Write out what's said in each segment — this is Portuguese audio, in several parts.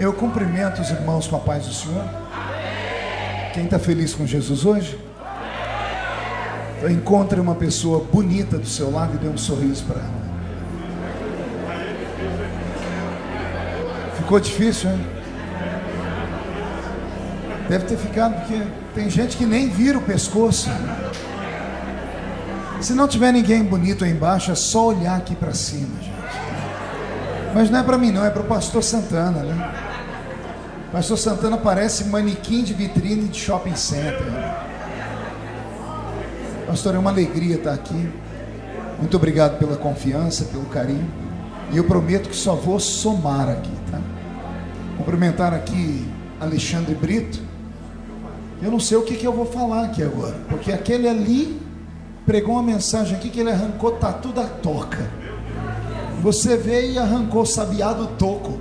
Eu cumprimento os irmãos com a paz do Senhor. Quem está feliz com Jesus hoje? Então encontre uma pessoa bonita do seu lado e dê um sorriso para ela. Ficou difícil, hein? Deve ter ficado, porque tem gente que nem vira o pescoço. Se não tiver ninguém bonito aí embaixo, é só olhar aqui para cima, gente. Mas não é para mim não, é para o pastor Santana, né? Pastor Santana parece manequim de vitrine de shopping center. Pastor, é uma alegria estar aqui. Muito obrigado pela confiança, pelo carinho. E eu prometo que só vou somar aqui, tá? Cumprimentar aqui Alexandre Brito. Eu não sei o que eu vou falar aqui agora, porque aquele ali pregou uma mensagem aqui que ele arrancou tatu da toca. Você veio e arrancou o sabiá do toco.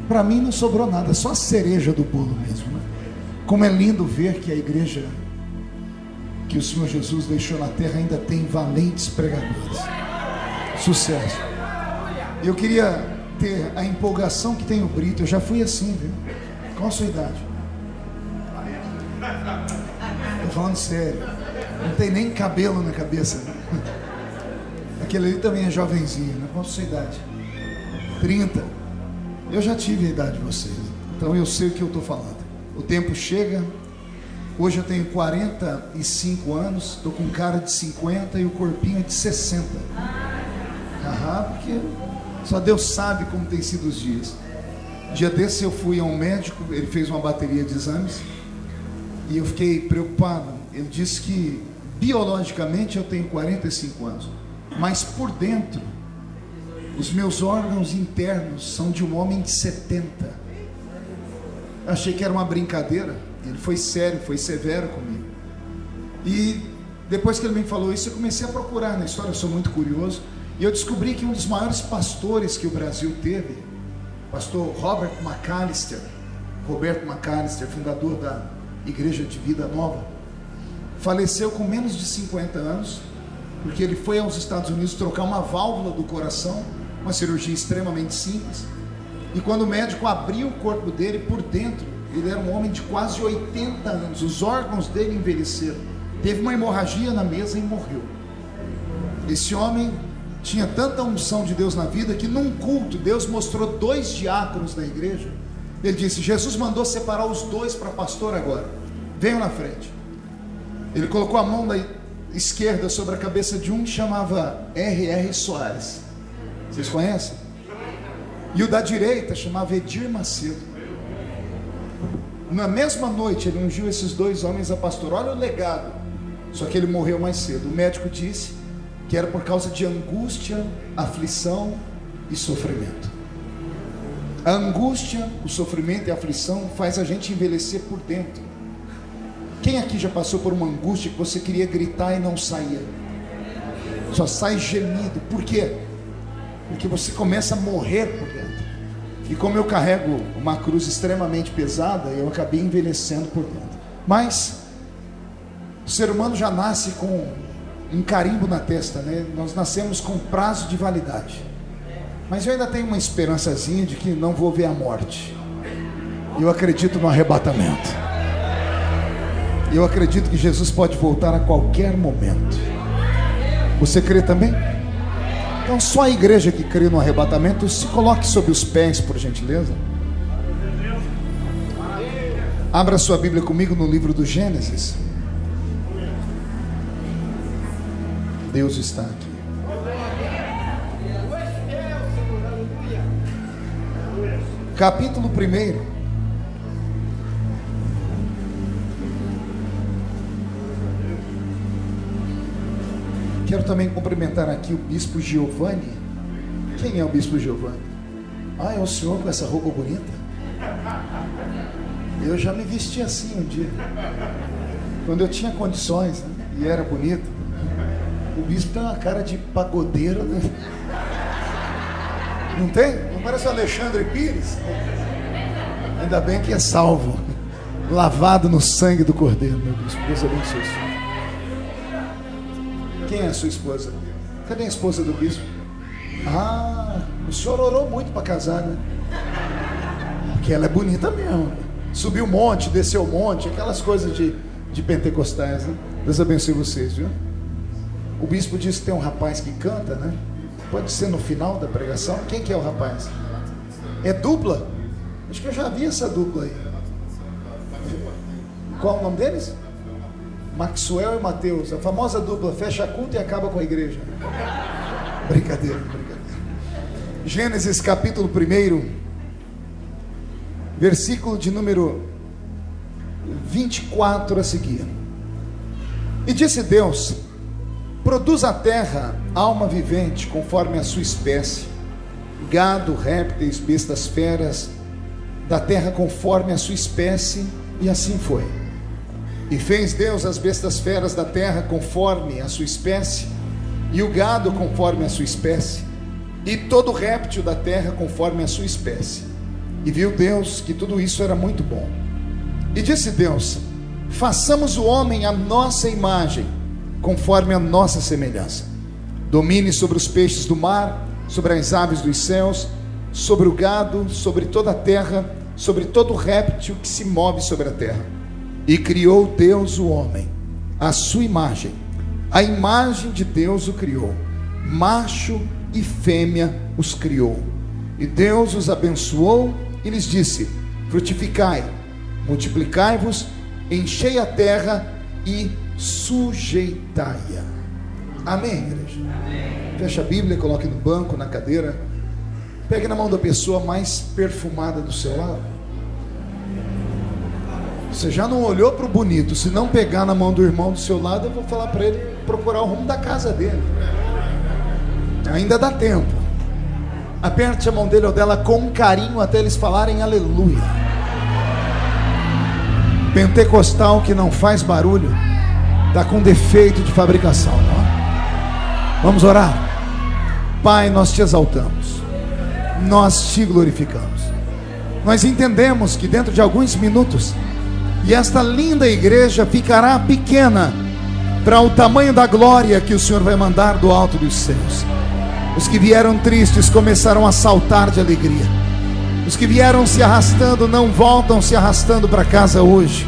Para mim não sobrou nada, só a cereja do bolo mesmo, né? Como é lindo ver que a igreja que o Senhor Jesus deixou na terra ainda tem valentes pregadores. Sucesso. Eu queria ter a empolgação que tem o Brito. Eu já fui assim, viu? Qual a sua idade? Tô falando sério. Não tem nem cabelo na cabeça, né? Aquele ali também é jovenzinho, né? Qual a sua idade? 30. Eu já tive a idade de vocês, então eu sei o que eu estou falando. O tempo chega. Hoje eu tenho 45 anos, estou com cara de 50 e o corpinho é de 60. Porque só Deus sabe como tem sido os dias. Dia desse eu fui a um médico, ele fez uma bateria de exames e eu fiquei preocupado. Ele disse que biologicamente eu tenho 45 anos, mas por dentro os meus órgãos internos são de um homem de 70. Achei que era uma brincadeira. Ele foi sério, foi severo comigo. E depois que ele me falou isso, eu comecei a procurar na história. Eu sou muito curioso. E eu descobri que um dos maiores pastores que o Brasil teve, pastor Roberto McAllister, fundador da Igreja de Vida Nova, faleceu com menos de 50 anos, porque ele foi aos Estados Unidos trocar uma válvula do coração, uma cirurgia extremamente simples, e quando o médico abriu o corpo dele por dentro, ele era um homem de quase 80 anos, os órgãos dele envelheceram, teve uma hemorragia na mesa e morreu. Esse homem tinha tanta unção de Deus na vida, que num culto, Deus mostrou 2 diáconos na igreja. Ele disse: Jesus mandou separar os 2 para pastor agora, venham na frente. Ele colocou a mão da esquerda sobre a cabeça de um que chamava R.R. Soares, vocês conhecem? E o da direita chamava Edir Macedo. Na mesma noite ele ungiu esses 2 homens a pastor. Olha o legado. Só que ele morreu mais cedo. O médico disse que era por causa de angústia, aflição e sofrimento. A angústia, o sofrimento e a aflição faz a gente envelhecer por dentro. Quem aqui já passou por uma angústia que você queria gritar e não saía? Só sai gemido. Por quê? Porque você começa a morrer por dentro. E como eu carrego uma cruz extremamente pesada, eu acabei envelhecendo por dentro. Mas o ser humano já nasce com um carimbo na testa, né? Nós nascemos com prazo de validade. Mas eu ainda tenho uma esperançazinha de que não vou ver a morte. Eu acredito no arrebatamento. Eu acredito que Jesus pode voltar a qualquer momento. Você crê também? Então só a igreja que crê no arrebatamento, se coloque sobre os pés, por gentileza. Abra sua Bíblia comigo no livro do Gênesis. Deus está aqui. Capítulo 1. Quero também cumprimentar aqui o bispo Giovanni. Quem é o bispo Giovanni? É o senhor com essa roupa bonita? Eu já me vesti assim um dia, quando eu tinha condições, né? E era bonito. O bispo tem uma cara de pagodeiro, né? Não tem? Não parece o Alexandre Pires? Ainda bem que é salvo, lavado no sangue do Cordeiro, meu bispo. Deus abençoe o senhor. Quem é a sua esposa? Cadê a esposa do bispo? O senhor orou muito para casar, né? porque ela é bonita mesmo. Subiu um monte, desceu um monte, aquelas coisas de pentecostais, né? Deus abençoe vocês, viu? O bispo disse que tem um rapaz que canta, né? Pode ser no final da pregação. Quem que é o rapaz? É dupla? Acho que eu já vi essa dupla aí. Qual o nome deles? Maxwell e Mateus. A famosa dupla, fecha culto e acaba com a igreja. Brincadeira. Gênesis capítulo 1, versículo de número 24 a seguir. E disse Deus: produz a terra alma vivente conforme a sua espécie, gado, répteis, bestas feras da terra conforme a sua espécie. E assim foi. E fez Deus as bestas feras da terra conforme a sua espécie, e o gado conforme a sua espécie, e todo réptil da terra conforme a sua espécie. E viu Deus que tudo isso era muito bom. E disse Deus: façamos o homem à nossa imagem, conforme a nossa semelhança. Domine sobre os peixes do mar, sobre as aves dos céus, sobre o gado, sobre toda a terra, sobre todo réptil que se move sobre a terra. E criou Deus o homem à sua imagem, a imagem de Deus o criou, macho e fêmea os criou. E Deus os abençoou e lhes disse: frutificai, multiplicai-vos, enchei a terra e sujeitai-a. Amém, igreja? Amém. Fecha a Bíblia, coloque no banco, na cadeira. Pegue na mão da pessoa mais perfumada do seu lado. Você já não olhou para o bonito. Se não pegar na mão do irmão do seu lado, eu vou falar para ele procurar o rumo da casa dele. Ainda dá tempo. Aperte a mão dele ou dela com carinho até eles falarem aleluia. Pentecostal que não faz barulho está com defeito de fabricação, não? Vamos orar. Pai, nós te exaltamos, nós te glorificamos. Nós entendemos que dentro de alguns minutos, e esta linda igreja ficará pequena para o tamanho da glória que o Senhor vai mandar do alto dos céus. Os que vieram tristes começarão a saltar de alegria. Os que vieram se arrastando não voltam se arrastando para casa hoje.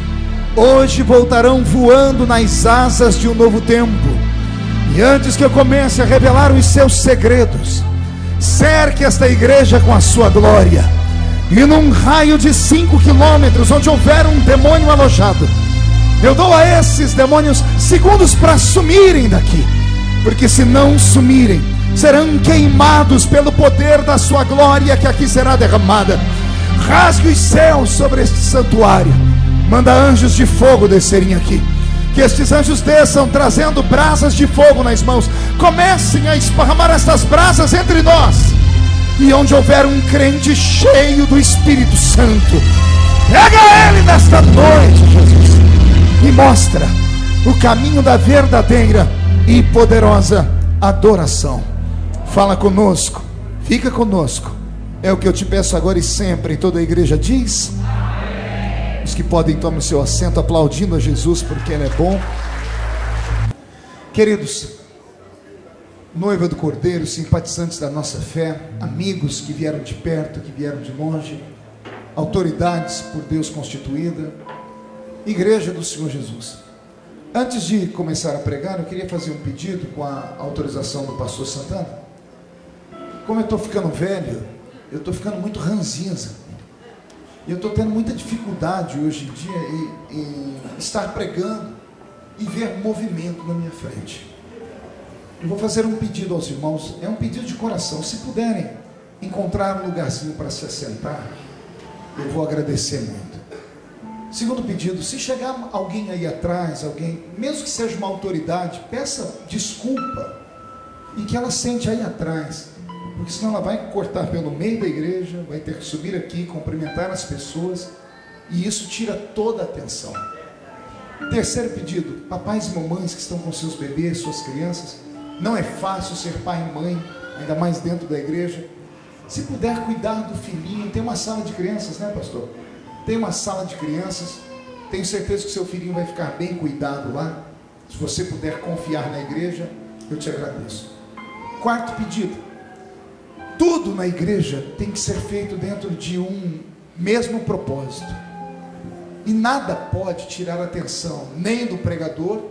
Hoje voltarão voando nas asas de um novo tempo. E antes que eu comece a revelar os seus segredos, cerque esta igreja com a sua glória. E num raio de 5 quilômetros, onde houver um demônio alojado, eu dou a esses demônios segundos para sumirem daqui. Porque se não sumirem, serão queimados pelo poder da sua glória que aqui será derramada. Rasgue os céus sobre este santuário. Manda anjos de fogo descerem aqui. Que estes anjos desçam trazendo brasas de fogo nas mãos. Comecem a esparramar estas brasas entre nós. E onde houver um crente cheio do Espírito Santo, pega ele nesta noite, Jesus, e mostra o caminho da verdadeira e poderosa adoração. Fala conosco, fica conosco. É o que eu te peço agora e sempre. E toda a igreja diz amém. Os que podem tomar o seu assento aplaudindo a Jesus porque Ele é bom. Queridos, noiva do Cordeiro, simpatizantes da nossa fé, amigos que vieram de perto, que vieram de longe, autoridades por Deus constituída, igreja do Senhor Jesus. Antes de começar a pregar, eu queria fazer um pedido com a autorização do pastor Santana. Como eu estou ficando velho, eu estou ficando muito ranzinza, e eu estou tendo muita dificuldade hoje em dia em estar pregando e ver movimento na minha frente. Eu vou fazer um pedido aos irmãos, é um pedido de coração. Se puderem encontrar um lugarzinho para se assentar, eu vou agradecer muito. Segundo pedido, se chegar alguém aí atrás, alguém, mesmo que seja uma autoridade, peça desculpa e que ela sente aí atrás, porque senão ela vai cortar pelo meio da igreja, vai ter que subir aqui, cumprimentar as pessoas, e isso tira toda a atenção. Terceiro pedido, papais e mamães que estão com seus bebês, suas crianças, não é fácil ser pai e mãe, ainda mais dentro da igreja. Se puder cuidar do filhinho, tem uma sala de crianças, né, pastor? Tem uma sala de crianças, tenho certeza que seu filhinho vai ficar bem cuidado lá. Se você puder confiar na igreja, eu te agradeço. Quarto pedido, tudo na igreja tem que ser feito dentro de um mesmo propósito. E nada pode tirar a atenção, nem do pregador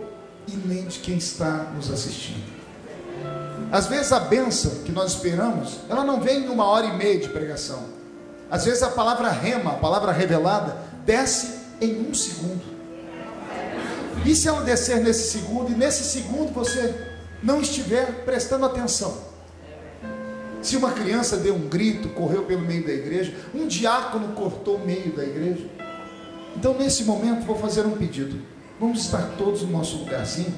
e nem de quem está nos assistindo. Às vezes a bênção que nós esperamos, ela não vem em 1h30 de pregação. Às vezes a palavra rema, a palavra revelada, desce em 1 segundo. E se ela descer nesse segundo, e nesse segundo você não estiver prestando atenção? Se uma criança deu um grito, correu pelo meio da igreja, um diácono cortou o meio da igreja. Então nesse momento vou fazer um pedido. Vamos estar todos no nosso lugarzinho,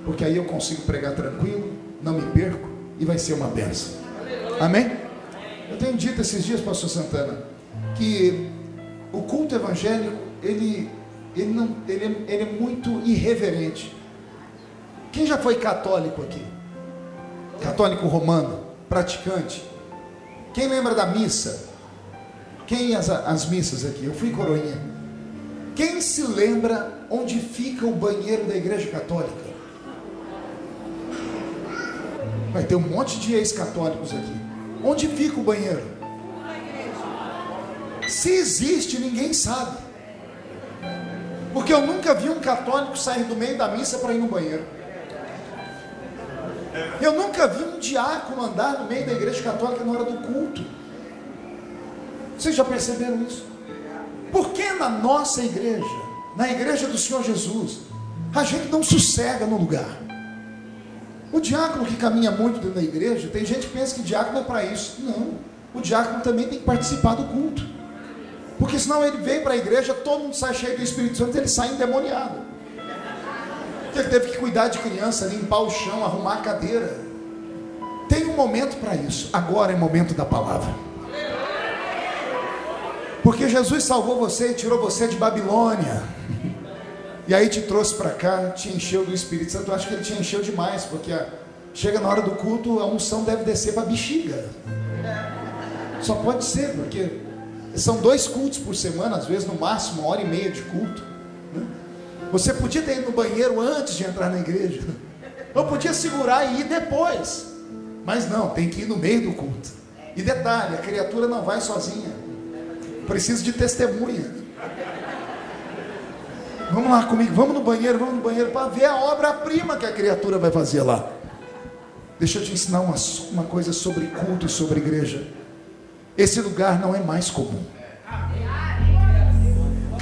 porque aí eu consigo pregar tranquilo, não me perco, e vai ser uma bênção. Amém? Eu tenho dito esses dias, pastor Santana, que o culto evangélico, ele é muito irreverente. Quem já foi católico aqui? Católico romano, praticante? Quem lembra da missa? Quem as missas aqui? Eu fui coroinha. Quem se lembra onde fica o banheiro da igreja católica? Vai ter um monte de ex-católicos aqui. Onde fica o banheiro? Se existe, ninguém sabe. Porque eu nunca vi um católico sair do meio da missa para ir no banheiro. Eu nunca vi um diácono andar no meio da igreja católica na hora do culto. Vocês já perceberam isso? Por que na nossa igreja, na igreja do Senhor Jesus, a gente não sossega no lugar? O diácono que caminha muito dentro da igreja, tem gente que pensa que diácono é para isso. Não, o diácono também tem que participar do culto. Porque senão ele vem para a igreja, todo mundo sai cheio do Espírito Santo, ele sai endemoniado. Ele teve que cuidar de criança, limpar o chão, arrumar a cadeira. Tem um momento para isso. Agora é momento da palavra. Porque Jesus salvou você e tirou você de Babilônia. E aí te trouxe para cá, te encheu do Espírito Santo. Eu acho que ele te encheu demais, porque chega na hora do culto, a unção deve descer para a bexiga. Só pode ser, porque são 2 cultos por semana, às vezes no máximo 1h30 de culto, né? Você podia ter ido no banheiro antes de entrar na igreja, ou podia segurar e ir depois, mas não, tem que ir no meio do culto. E detalhe, a criatura não vai sozinha, precisa de testemunha. Vamos lá comigo, vamos no banheiro para ver a obra-prima que a criatura vai fazer lá. Deixa eu te ensinar uma coisa sobre culto e sobre igreja. Esse lugar não é mais comum.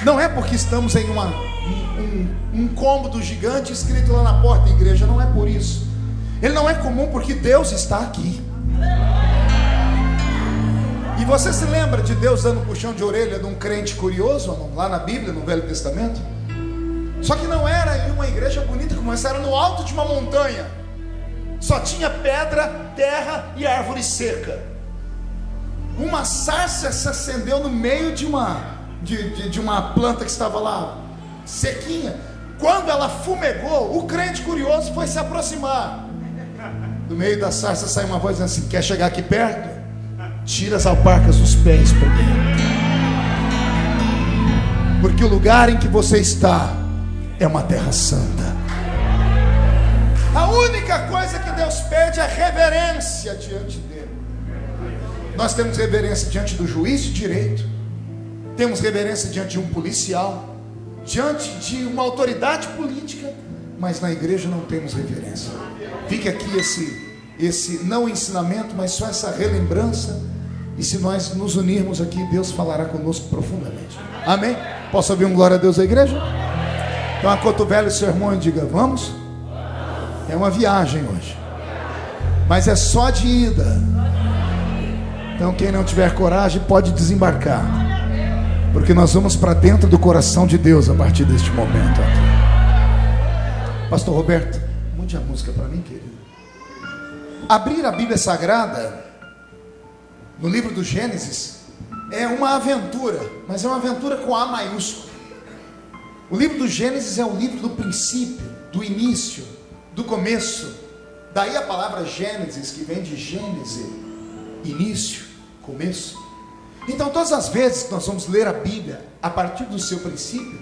Não é porque estamos em um cômodo gigante escrito lá na porta da igreja, não é por isso. Ele não é comum porque Deus está aqui. E você se lembra de Deus dando um puxão de orelha de um crente curioso lá na Bíblia, no Velho Testamento? Só que não era em uma igreja bonita como essa, era no alto de uma montanha. Só tinha pedra, terra e árvore seca. Uma sarça se acendeu no meio de uma planta que estava lá sequinha. Quando ela fumegou, o crente curioso foi se aproximar. Do meio da sarça saiu uma voz assim: quer chegar aqui perto? Tira as alparcas dos pés primeiro, porque o lugar em que você está é uma terra santa. A única coisa que Deus pede é reverência diante dele. Nós temos reverência diante do juiz de direito, temos reverência diante de um policial, diante de uma autoridade política, mas na igreja não temos reverência. Fica aqui esse não ensinamento, mas só essa relembrança. E se nós nos unirmos aqui, Deus falará conosco profundamente. Amém? Posso ouvir um glória a Deus da igreja? Então acotovele o seu irmão e diga: vamos? É uma viagem hoje, mas é só de ida. Então quem não tiver coragem pode desembarcar, porque nós vamos para dentro do coração de Deus a partir deste momento aqui. Pastor Roberto, mude a música para mim, querido. Abrir a Bíblia Sagrada no livro do Gênesis é uma aventura, mas é uma aventura com A maiúsculo. O livro do Gênesis é o livro do princípio, do início, do começo. Daí a palavra Gênesis, que vem de Gênese, início, começo. Então todas as vezes que nós vamos ler a Bíblia a partir do seu princípio,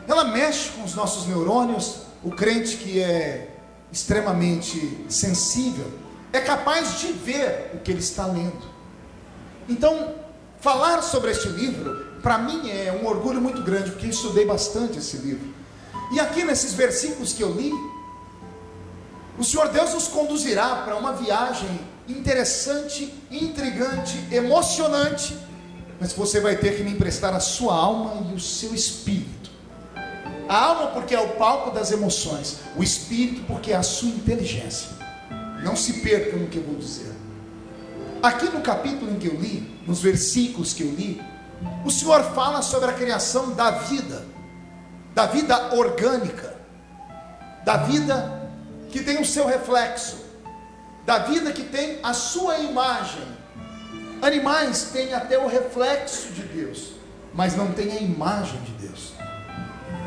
ela mexe com os nossos neurônios. O crente que é extremamente sensível é capaz de ver o que ele está lendo. Então, falar sobre este livro para mim é um orgulho muito grande, porque eu estudei bastante esse livro. E aqui nesses versículos que eu li, o Senhor Deus nos conduzirá para uma viagem interessante, intrigante, emocionante, mas você vai ter que me emprestar a sua alma e o seu espírito. A alma porque é o palco das emoções, o espírito porque é a sua inteligência. Não se perca no que eu vou dizer. Aqui no capítulo em que eu li, nos versículos que eu li, o Senhor fala sobre a criação da vida orgânica, da vida que tem o seu reflexo, da vida que tem a sua imagem. Animais têm até o reflexo de Deus, mas não têm a imagem de Deus.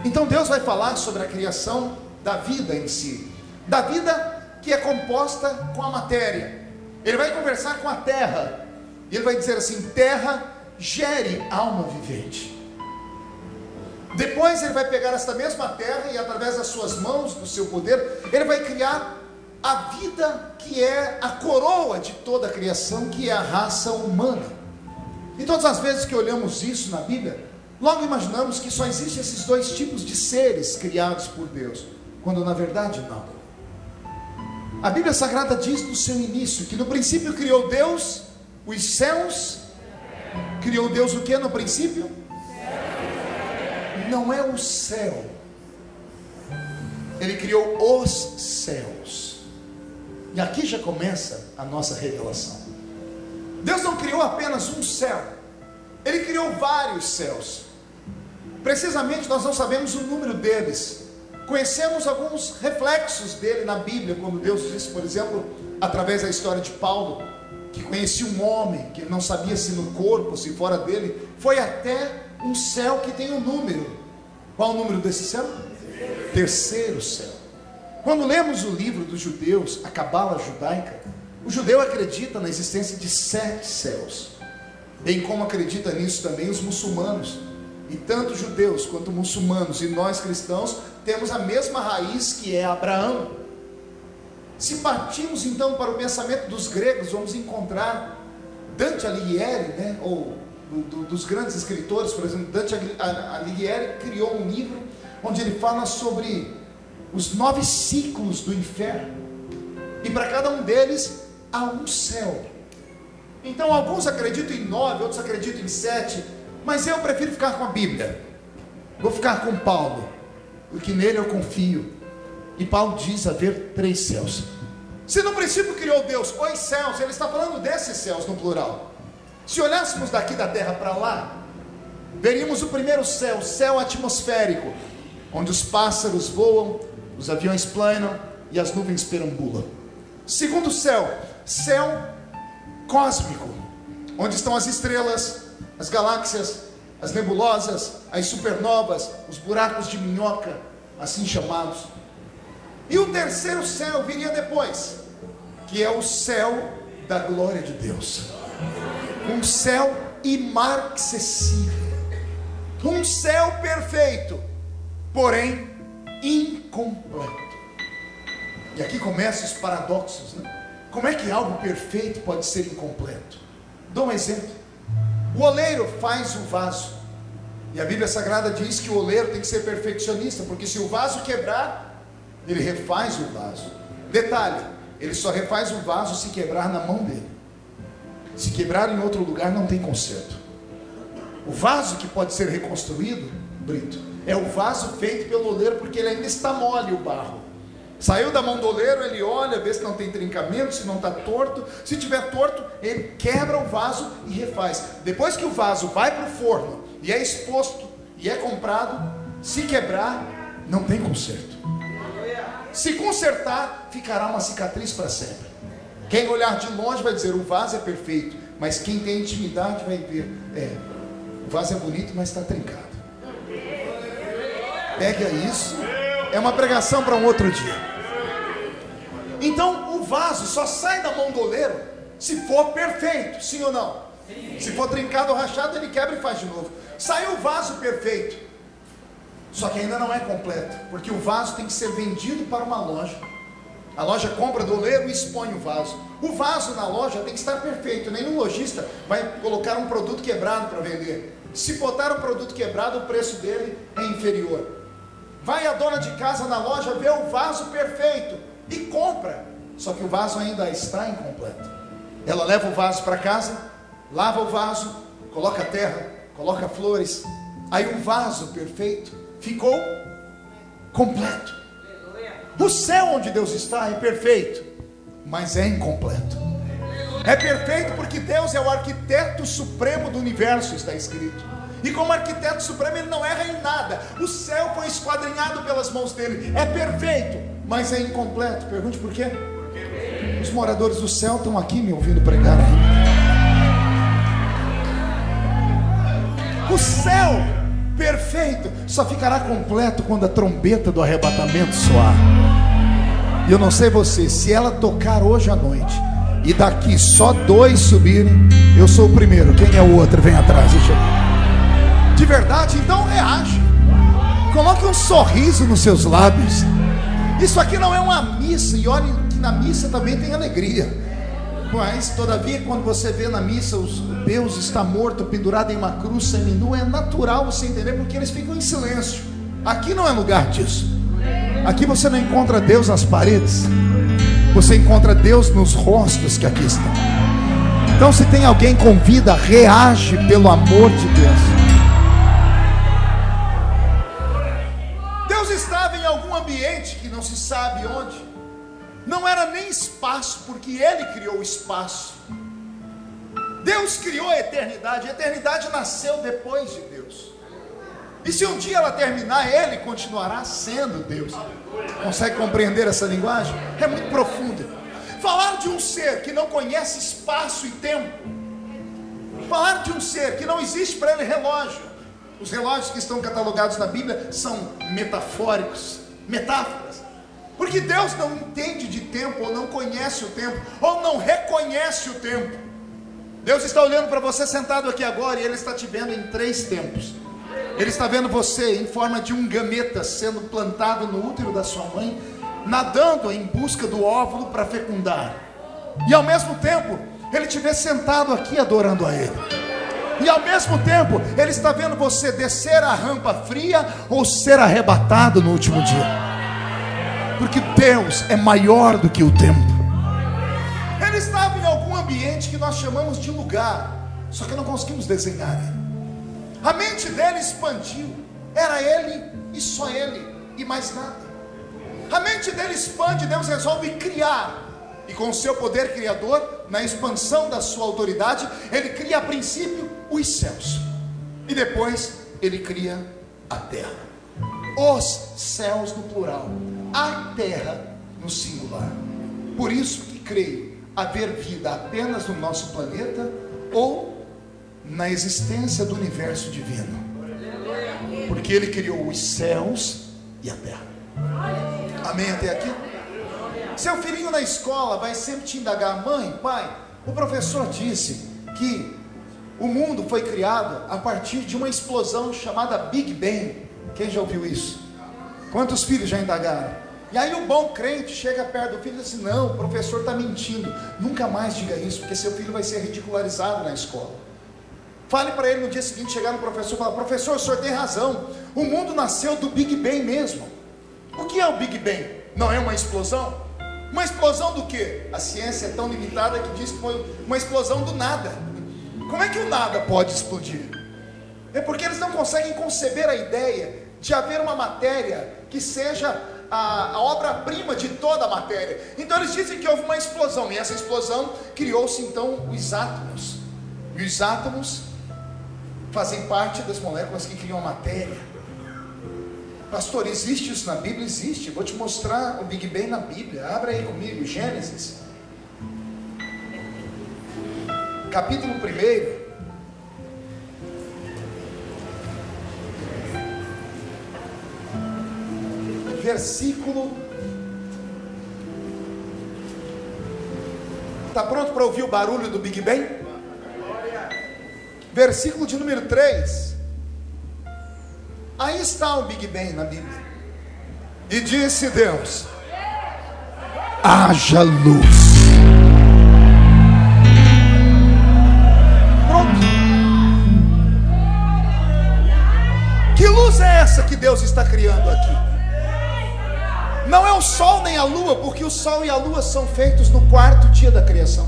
Então Deus vai falar sobre a criação da vida em si, da vida que é composta com a matéria. Ele vai conversar com a terra, e ele vai dizer assim: terra, gere alma vivente. Depois ele vai pegar esta mesma terra e através das suas mãos, do seu poder, ele vai criar a vida que é a coroa de toda a criação, que é a raça humana. E todas as vezes que olhamos isso na Bíblia, logo imaginamos que só existem esses dois tipos de seres criados por Deus, quando na verdade não. A Bíblia Sagrada diz no seu início que no princípio criou Deus os céus. Criou Deus o que no princípio? Não é o céu. Ele criou os céus. E aqui já começa a nossa revelação. Deus não criou apenas um céu, Ele criou vários céus. Precisamente nós não sabemos o número deles. Conhecemos alguns reflexos dele na Bíblia, quando Deus disse, por exemplo, através da história de Paulo, que conhecia um homem, que ele não sabia se no corpo, se fora dele, foi até um céu que tem um número. Qual o número desse céu? Terceiro céu. Quando lemos o livro dos judeus, a Cabala judaica, o judeu acredita na existência de 7 céus, bem como acredita nisso também os muçulmanos. E tanto judeus quanto muçulmanos e nós cristãos temos a mesma raiz, que é Abraão. Se partimos então para o pensamento dos gregos, vamos encontrar Dante Alighieri, ou dos grandes escritores, por exemplo, Dante Alighieri criou um livro onde ele fala sobre os 9 ciclos do inferno, e para cada um deles há um céu. Então alguns acreditam em 9, outros acreditam em 7, mas eu prefiro ficar com a Bíblia. Vou ficar com Paulo, porque nele eu confio. E Paulo diz haver 3 céus. Se no princípio criou Deus os céus, ele está falando desses céus no plural. Se olhássemos daqui da terra para lá, veríamos o primeiro céu, o céu atmosférico, onde os pássaros voam, os aviões planam e as nuvens perambulam. Segundo céu, céu cósmico, onde estão as estrelas, as galáxias, as nebulosas, as supernovas, os buracos de minhoca, assim chamados. E o terceiro céu viria depois, que é o céu da glória de Deus. Um céu imarcessível, um céu perfeito, porém incompleto. E aqui começam os paradoxos, Como é que algo perfeito pode ser incompleto? Dou um exemplo. O oleiro faz o vaso, e a Bíblia Sagrada diz que o oleiro tem que ser perfeccionista, porque se o vaso quebrar, ele refaz o vaso. Detalhe, ele só refaz o vaso se quebrar na mão dele. Se quebrar em outro lugar, não tem conserto. O vaso que pode ser reconstruído, Brito, é o vaso feito pelo oleiro, porque ele ainda está mole, o barro. Saiu da mão do oleiro, ele olha, vê se não tem trincamento, se não está torto. Se tiver torto, ele quebra o vaso e refaz. Depois que o vaso vai para o forno e é exposto e é comprado, se quebrar, não tem conserto. Se consertar, ficará uma cicatriz para sempre. Quem olhar de longe vai dizer: o vaso é perfeito, mas quem tem intimidade vai ver: o vaso é bonito, mas está trincado. Pega isso. É uma pregação para um outro dia. Então o vaso só sai da mão do oleiro se for perfeito, sim ou não? Sim. Se for trincado ou rachado, ele quebra e faz de novo. Saiu o vaso perfeito, só que ainda não é completo, porque o vaso tem que ser vendido para uma loja. A loja compra do oleiro e expõe o vaso. O vaso na loja tem que estar perfeito. Nenhum lojista vai colocar um produto quebrado para vender. Se botar um produto quebrado, o preço dele é inferior. Vai a dona de casa na loja, vê o vaso perfeito e compra. Só que o vaso ainda está incompleto. Ela leva o vaso para casa, lava o vaso, coloca terra, coloca flores. Aí o vaso perfeito ficou completo. O céu onde Deus está é perfeito, mas é incompleto. É perfeito porque Deus é o arquiteto supremo do universo, está escrito. E como arquiteto supremo ele não erra em nada. O céu foi esquadrinhado pelas mãos dele. É perfeito, mas é incompleto. Pergunte por quê? Os moradores do céu estão aqui me ouvindo pregar ainda. O céu perfeito só ficará completo quando a trombeta do arrebatamento soar. E eu não sei você, se ela tocar hoje à noite e daqui só 2 subirem, eu sou o primeiro. Quem é o outro? Vem atrás. De verdade, então reage. Coloque um sorriso nos seus lábios. Isso aqui não é uma missa. E olhe que na missa também tem alegria. Mas todavia, quando você vê na missa Deus está morto, pendurado em uma cruz seminu, é natural você entender, porque eles ficam em silêncio. Aqui não é lugar disso. Aqui você não encontra Deus nas paredes, você encontra Deus nos rostos que aqui estão. Então, se tem alguém com vida, reage pelo amor de Deus. Deus estava em algum ambiente que não se sabe onde. Não era nem espaço, porque Ele criou o espaço. Deus criou a eternidade. A eternidade nasceu depois de Deus. E se um dia ela terminar, Ele continuará sendo Deus. Consegue compreender essa linguagem? É muito profunda. Falar de um ser que não conhece espaço e tempo, falar de um ser que não existe para ele relógio. Os relógios que estão catalogados na Bíblia são metafóricos, metáforas. Porque Deus não entende de tempo, ou não conhece o tempo, ou não reconhece o tempo. Deus está olhando para você sentado aqui agora, e Ele está te vendo em 3 tempos. Ele está vendo você em forma de um gameta sendo plantado no útero da sua mãe, nadando em busca do óvulo para fecundar. E ao mesmo tempo, Ele te vê sentado aqui adorando a Ele. E ao mesmo tempo, Ele está vendo você descer a rampa fria ou ser arrebatado no último dia. Porque Deus é maior do que o tempo. Ele estava em algum ambiente que nós chamamos de lugar, só que não conseguimos desenhar ele. A mente dele expandiu. Era ele e só ele, e mais nada. A mente dele expande, Deus resolve criar. E com o seu poder criador, na expansão da sua autoridade, Ele cria a princípio os céus. E depois Ele cria a terra. Os céus no plural, a terra no singular. Por isso que creio haver vida apenas no nosso planeta ou na existência do universo divino. Porque Ele criou os céus e a terra. Amém até aqui? Seu filhinho na escola vai sempre te indagar: mãe, pai, o professor disse que o mundo foi criado a partir de uma explosão chamada Big Bang. Quem já ouviu isso? Quantos filhos já indagaram? E aí o bom crente chega perto do filho e diz assim: não, o professor está mentindo. Nunca mais diga isso, porque seu filho vai ser ridicularizado na escola. Fale para ele no dia seguinte, chegar no professor e falar: professor, o senhor tem razão, o mundo nasceu do Big Bang mesmo. O que é o Big Bang? Não é uma explosão? Uma explosão do quê? A ciência é tão limitada que diz que foi uma explosão do nada. Como é que o nada pode explodir? É porque eles não conseguem conceber a ideia de haver uma matéria que seja a obra-prima de toda a matéria. Então eles dizem que houve uma explosão, e essa explosão criou-se então os átomos. E os átomos fazem parte das moléculas que criam a matéria. Pastor, existe isso na Bíblia? Existe. Vou te mostrar o Big Bang na Bíblia. Abra aí comigo, Gênesis, capítulo 1, versículo. Está pronto para ouvir o barulho do Big Bang? Versículo de número 3. Aí está o Big Bang na Bíblia. E disse Deus: haja luz. Pronto. luz é essa que Deus está criando aqui? Não é o sol nem a lua, porque o sol e a lua são feitos no quarto dia da criação.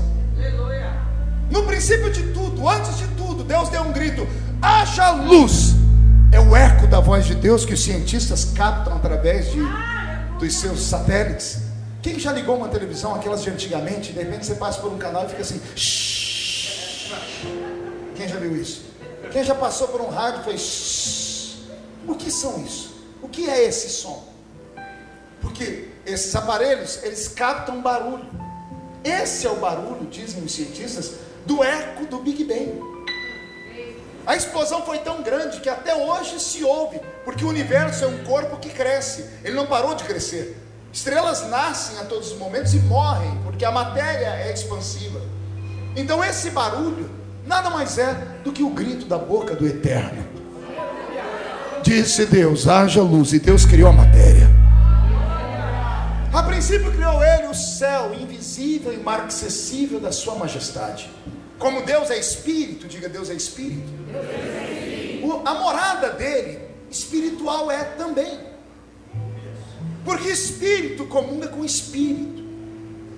No princípio de tudo, antes de tudo, Deus deu um grito: haja luz. É o eco da voz de Deus que os cientistas captam através dos seus satélites. Quem já ligou uma televisão, aquelas de antigamente, de repente você passa por um canal e fica assim, shhh. Quem já viu isso? Quem já passou por um rádio e fez shhh. O que são isso? O que é esse som? Porque esses aparelhos, eles captam barulho. Esse é o barulho, dizem os cientistas, do eco do Big Bang. A explosão foi tão grande que até hoje se ouve, porque o universo é um corpo que cresce, ele não parou de crescer. Estrelas nascem a todos os momentos e morrem, porque a matéria é expansiva. Então esse barulho nada mais é do que o grito da boca do Eterno. Disse Deus: haja luz, e Deus criou a matéria. A princípio criou ele o céu, invisível e inacessível da sua majestade. Como Deus é espírito, diga: Deus é espírito. A morada dele, espiritual é também. Porque espírito comunga com espírito,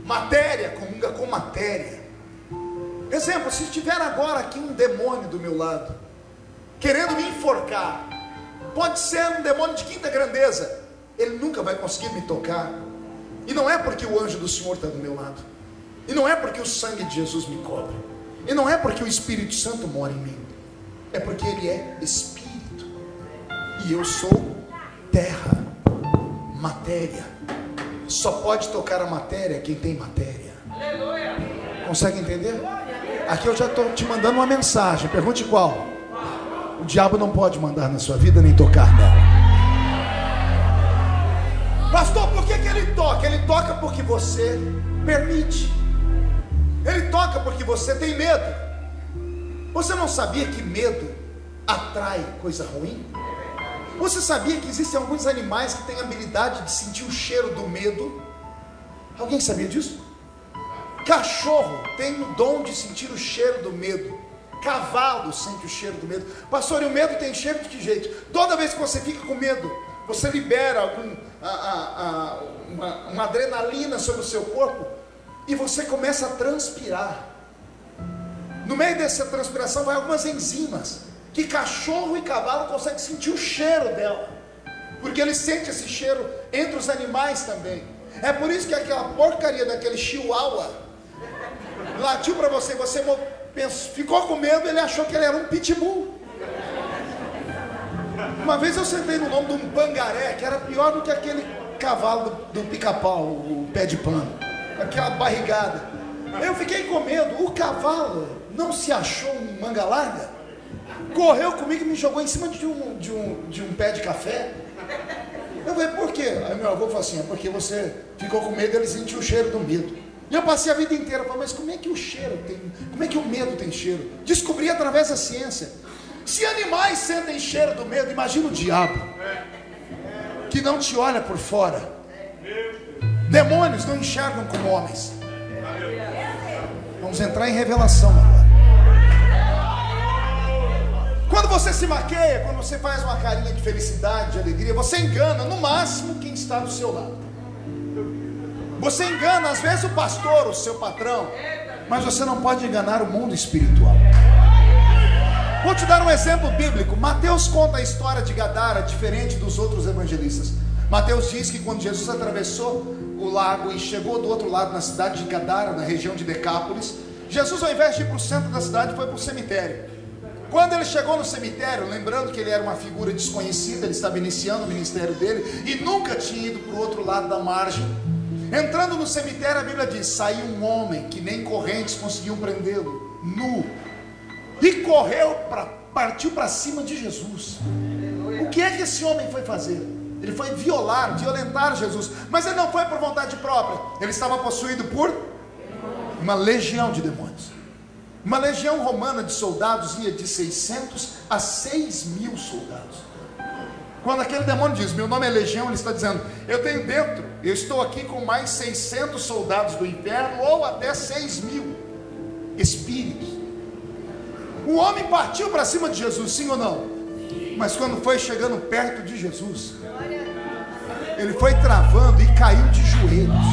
matéria comunga com matéria. Exemplo, se tiver agora aqui um demônio do meu lado, querendo me enforcar, pode ser um demônio de quinta grandeza, ele nunca vai conseguir me tocar. E não é porque o anjo do Senhor está do meu lado, e não é porque o sangue de Jesus me cobre, e não é porque o Espírito Santo mora em mim, é porque ele é espírito, e eu sou terra, matéria. Só pode tocar a matéria quem tem matéria. Aleluia. Consegue entender? Aqui eu já estou te mandando uma mensagem. Pergunte qual? O diabo não pode mandar na sua vida nem tocar nela. Pastor, por que ele toca? Ele toca porque você permite. Ele toca porque você tem medo. Você não sabia que medo atrai coisa ruim? Você sabia que existem alguns animais que têm a habilidade de sentir o cheiro do medo? Alguém sabia disso? Cachorro tem o dom de sentir o cheiro do medo. Cavalo sente o cheiro do medo. Pastor, e o medo tem cheiro de que jeito? Toda vez que você fica com medo, você libera uma adrenalina sobre o seu corpo e você começa a transpirar. No meio dessa transpiração vai algumas enzimas que cachorro e cavalo conseguem sentir o cheiro dela, porque eles sentem esse cheiro entre os animais também. É por isso que aquela porcaria daquele chihuahua latiu para você, ficou com medo, ele achou que ele era um pitbull. Uma vez eu sentei no nome de um pangaré, que era pior do que aquele cavalo do pica-pau, o pé de pano, aquela barrigada. Eu fiquei com medo. O cavalo não se achou um manga larga, correu comigo e me jogou em cima de um pé de café. Eu falei: por quê? Aí meu avô falou assim: é porque você ficou com medo, ele sentiu o cheiro do medo. E eu passei a vida inteira falando: mas como é que o cheiro tem, como é que o medo tem cheiro? Descobri através da ciência. Se animais sentem cheiro do medo, imagina o diabo, que não te olha por fora. Demônios não enxergam como homens. Vamos entrar em revelação agora. Quando você se maqueia, quando você faz uma carinha de felicidade, de alegria, você engana no máximo quem está do seu lado. Você engana às vezes o pastor, o seu patrão, mas você não pode enganar o mundo espiritual. Vou te dar um exemplo bíblico. Mateus conta a história de Gadara diferente dos outros evangelistas. Mateus diz que quando Jesus atravessou o lago e chegou do outro lado na cidade de Gadara, na região de Decápolis, Jesus, ao invés de ir para o centro da cidade, foi para o cemitério. Quando ele chegou no cemitério, lembrando que ele era uma figura desconhecida, ele estava iniciando o ministério dele e nunca tinha ido para o outro lado da margem. Entrando no cemitério, a Bíblia diz: saiu um homem que nem correntes conseguiam prendê-lo, nu, e partiu para cima de Jesus. O que é que esse homem foi fazer? Ele foi violentar Jesus, mas ele não foi por vontade própria. Ele estava possuído por uma legião de demônios. Uma legião romana de soldados ia de 600 a 6.000 soldados. Quando aquele demônio diz: meu nome é legião, ele está dizendo: eu estou aqui com mais 600 soldados do inferno, ou até 6.000 espíritos. O homem partiu para cima de Jesus, sim ou não? Mas quando foi chegando perto de Jesus, ele foi travando e caiu de joelhos.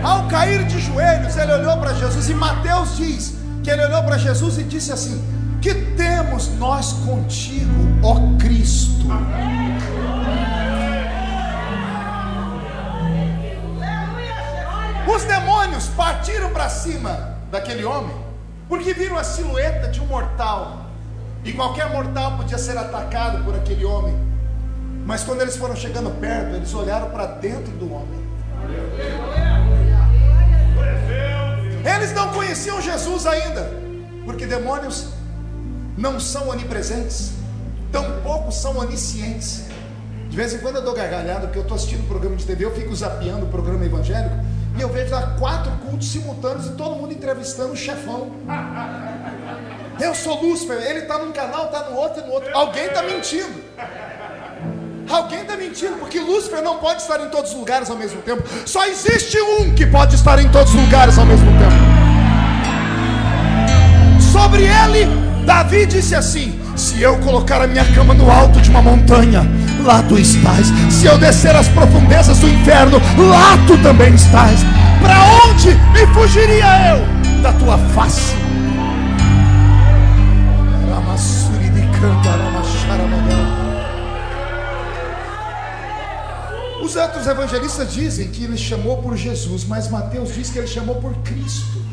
Ao cair de joelhos, ele olhou para Jesus, e Mateus diz que ele olhou para Jesus e disse assim: que temos nós contigo, ó Cristo? Os demônios partiram para cima daquele homem, porque viram a silhueta de um mortal, e qualquer mortal podia ser atacado por aquele homem. Mas quando eles foram chegando perto, eles olharam para dentro do homem. Eles não conheciam Jesus ainda, porque demônios não são onipresentes, tampouco são oniscientes. De vez em quando eu dou gargalhada, porque eu estou assistindo um programa de TV, eu fico zapeando o programa evangélico, e eu vejo lá 4 cultos simultâneos e todo mundo entrevistando o chefão. Eu sou Lúcifer, ele está num canal, está no outro e no outro. Alguém está mentindo. Alguém está mentindo, porque Lúcifer não pode estar em todos os lugares ao mesmo tempo. Só existe um que pode estar em todos os lugares ao mesmo tempo. Sobre ele, Davi disse assim: se eu colocar a minha cama no alto de uma montanha, lá tu estás. Se eu descer às profundezas do inferno, lá tu também estás. Para onde me fugiria eu da tua face? Os outros evangelistas dizem que ele chamou por Jesus, mas Mateus diz que ele chamou por Cristo.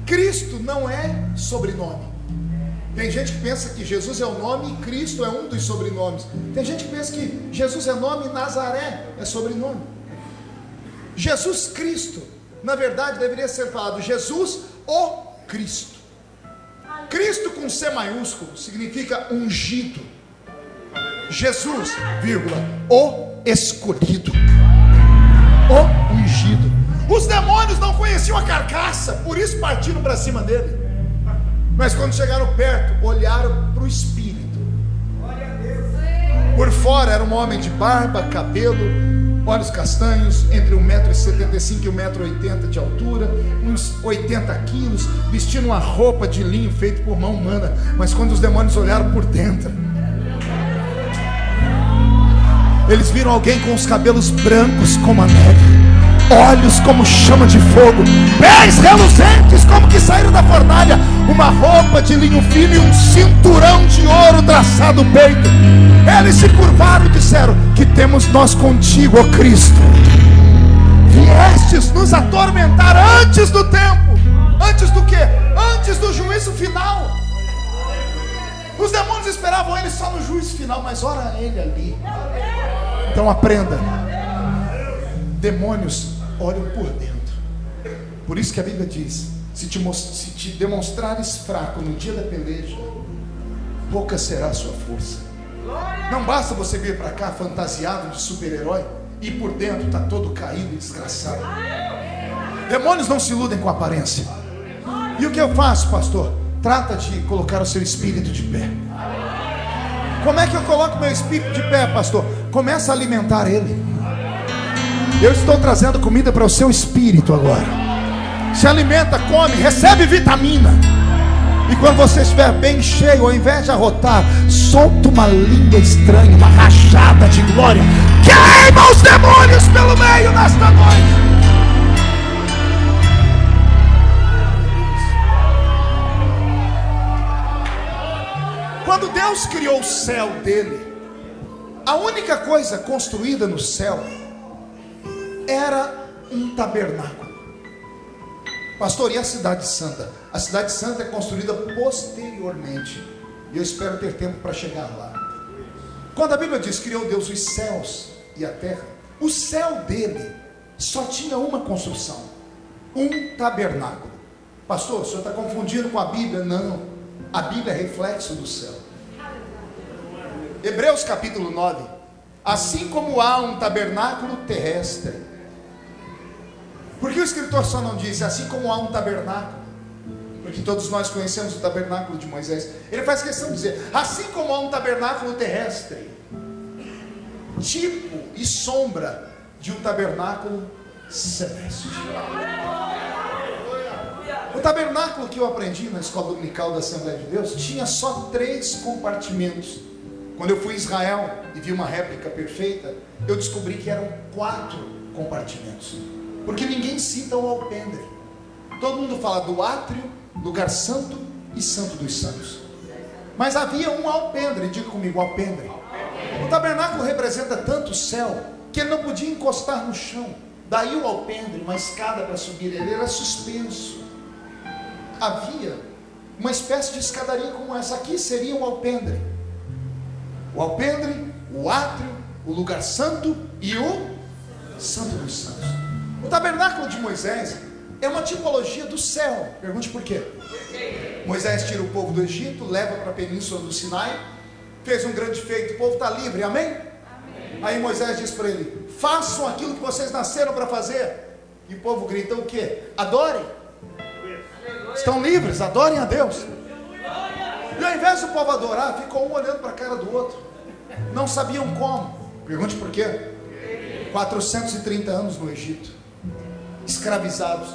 Cristo não é sobrenome. Tem gente que pensa que Jesus é o nome e Cristo é um dos sobrenomes. Tem gente que pensa que Jesus é nome e Nazaré é sobrenome. Jesus Cristo, na verdade, deveria ser falado Jesus o Cristo. Cristo com C maiúsculo significa ungido. Jesus, vírgula, o escolhido, o ungido. Os demônios não conheciam a carcaça, por isso partiram para cima dele. Mas quando chegaram perto, olharam para o espírito. Por fora era um homem de barba, cabelo, olhos castanhos, entre 1,75 m e 1,80 m de altura, uns 80 quilos, vestindo uma roupa de linho feita por mão humana. Mas quando os demônios olharam por dentro, eles viram alguém com os cabelos brancos como a neve, olhos como chama de fogo, pés reluzentes como que saíram da fornalha, uma roupa de linho fino e um cinturão de ouro traçado no peito. Eles se curvaram e disseram: que temos nós contigo, ó Cristo? Viestes nos atormentar antes do tempo. Antes do quê? Antes do juízo final. Os demônios esperavam ele só no juízo final, mas ora ele ali. Então aprenda: demônios olham por dentro. Por isso que a Bíblia diz: se te demonstrares fraco no dia da peleja, pouca será a sua força. Não basta você vir para cá fantasiado de super-herói e por dentro está todo caído e desgraçado. Demônios não se iludem com a aparência. E o que eu faço, pastor? Trata de colocar o seu espírito de pé. Como é que eu coloco meu espírito de pé, pastor? Começa a alimentar ele. Eu estou trazendo comida para o seu espírito agora. Se alimenta, come, recebe vitamina. E quando você estiver bem cheio, ao invés de arrotar, solta uma língua estranha, uma rajada de glória. Queima os demônios pelo meio nesta noite. Quando Deus criou o céu dele, a única coisa construída no céu era um tabernáculo. Pastor, e a cidade santa? A cidade santa é construída posteriormente, e eu espero ter tempo para chegar lá. Quando a Bíblia diz que criou Deus os céus e a terra, o céu dele só tinha uma construção: um tabernáculo. Pastor, o senhor está confundindo com a Bíblia? Não, a Bíblia é reflexo do céu. Hebreus capítulo 9: assim como há um tabernáculo terrestre. Por que o escritor só não diz assim como há um tabernáculo? Porque todos nós conhecemos o tabernáculo de Moisés. Ele faz questão de dizer: assim como há um tabernáculo terrestre, tipo e sombra de um tabernáculo celeste. O tabernáculo que eu aprendi na escola dominical da Assembleia de Deus tinha só 3 compartimentos. Quando eu fui em Israel e vi uma réplica perfeita, eu descobri que eram 4 compartimentos, porque ninguém cita o alpendre. Todo mundo fala do átrio, lugar santo e santo dos santos, mas havia um alpendre. Diga comigo, alpendre. O tabernáculo representa tanto o céu que ele não podia encostar no chão. Daí o alpendre, uma escada para subir, ele era suspenso. Havia uma espécie de escadaria como essa aqui, seria o alpendre. O alpendre, o átrio, o lugar santo e o santo dos santos. O tabernáculo de Moisés é uma tipologia do céu. Pergunte por quê? Moisés tira o povo do Egito, leva para a península do Sinai, fez um grande feito, o povo está livre, amém? Amém? Aí Moisés diz para ele: façam aquilo que vocês nasceram para fazer. E o povo grita o quê? Adorem. Estão livres, adorem a Deus. E ao invés do povo adorar, ficou um olhando para a cara do outro, não sabiam como. Pergunte por quê? 430 anos no Egito, escravizados,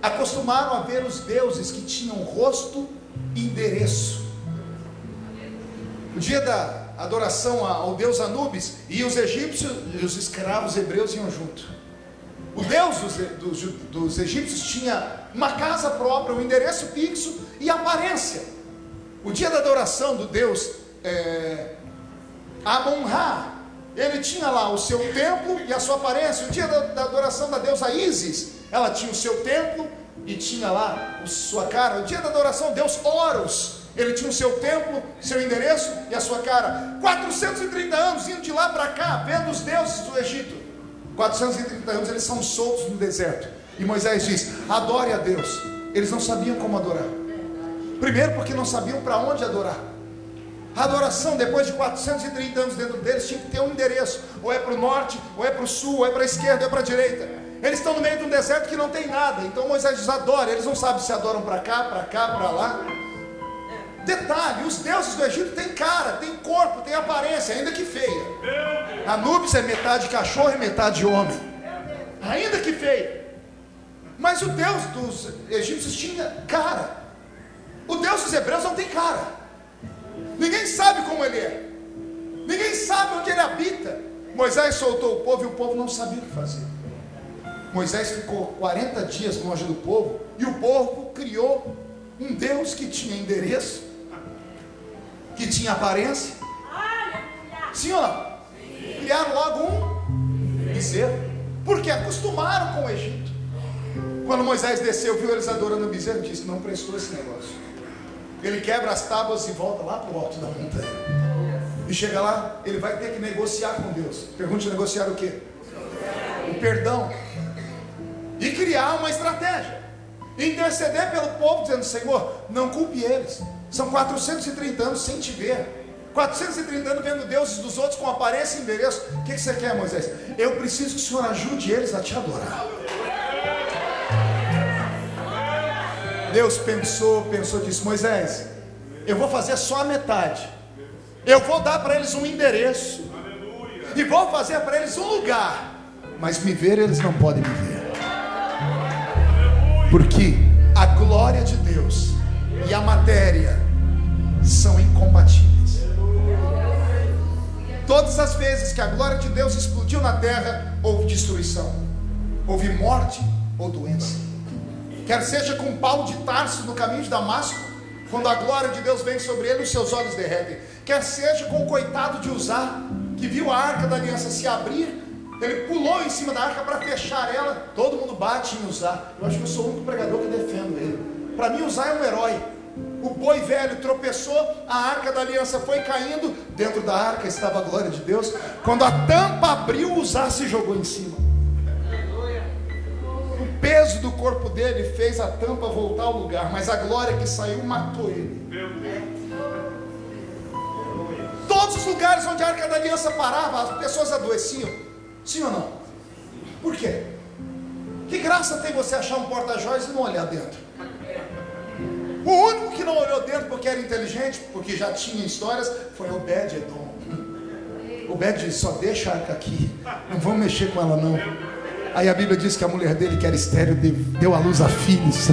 acostumaram a ver os deuses que tinham rosto e endereço. O dia da adoração ao deus Anubis, e os egípcios e os escravos hebreus iam junto. O deus dos egípcios tinha uma casa própria, um endereço fixo e aparência. O dia da adoração do deus Amon-Ra, ele tinha lá o seu templo e a sua aparência. O dia da adoração da deusa Ísis, ela tinha o seu templo e tinha lá a sua cara. O dia da adoração do deus Horus, ele tinha o seu templo, seu endereço e a sua cara. 430 anos indo de lá para cá, vendo os deuses do Egito. 430 anos eles são soltos no deserto. E Moisés diz: adore a Deus. Eles não sabiam como adorar. Primeiro porque não sabiam para onde adorar. A adoração, depois de 430 anos dentro deles, tinha que ter um endereço. Ou é para o norte, ou é para o sul, ou é para a esquerda, ou é para a direita. Eles estão no meio de um deserto que não tem nada. Então Moisés diz: adore. Eles não sabem se adoram para cá, para lá. Detalhe, os deuses do Egito têm cara, têm corpo, têm aparência, ainda que feia. Anubis é metade cachorro e metade homem, ainda que feia. Mas o Deus dos egípcios tinha cara. O Deus dos hebreus não tem cara. Ninguém sabe como ele é. Ninguém sabe onde ele habita. Moisés soltou o povo e o povo não sabia o que fazer. Moisés ficou 40 dias longe do povo, e o povo criou um Deus que tinha endereço, que tinha aparência. Sim ou não? Criaram logo um bezerro, porque acostumaram com o Egito. Quando Moisés desceu, viu eles adorando o bezerro, disse: não prestou esse negócio. Ele quebra as tábuas e volta lá para o alto da montanha. E chega lá, ele vai ter que negociar com Deus. Pergunte: negociar o quê? O perdão. E criar uma estratégia, interceder pelo povo, dizendo: Senhor, não culpe eles. São 430 anos sem te ver, 430 anos vendo deuses dos outros com aparência e endereço. O que você quer, Moisés? Eu preciso que o Senhor ajude eles a te adorar. Deus pensou, disse: Moisés, eu vou fazer só a metade. Eu vou dar para eles um endereço, e vou fazer para eles um lugar, mas me ver eles não podem me ver, porque a glória de Deus e a matéria são incompatíveis. Todas as vezes que a glória de Deus explodiu na terra, houve destruição, houve morte ou doença. Quer seja com Paulo de Tarso no caminho de Damasco, quando a glória de Deus vem sobre ele, os seus olhos derretem. Quer seja com o coitado de Uzá, que viu a arca da aliança se abrir, ele pulou em cima da arca para fechar ela. Todo mundo bate em Uzá. Eu acho que eu sou o único pregador que defendo ele. Para mim, Uzá é um herói. O boi velho tropeçou, a arca da aliança foi caindo, dentro da arca estava a glória de Deus. Quando a tampa abriu, Uzá se jogou em cima. O peso do corpo dele fez a tampa voltar ao lugar, mas a glória que saiu matou ele. Todos os lugares onde a arca da aliança parava, as pessoas adoeciam. Sim ou não? Por quê? Que graça tem você achar um porta-joias e não olhar dentro? O único que não olhou dentro porque era inteligente, porque já tinha histórias, foi Obed-Edom. Obed disse: só deixa a arca aqui, não vamos mexer com ela não. Aí a Bíblia diz que a mulher dele, que era estéril, deu à luz a filhos.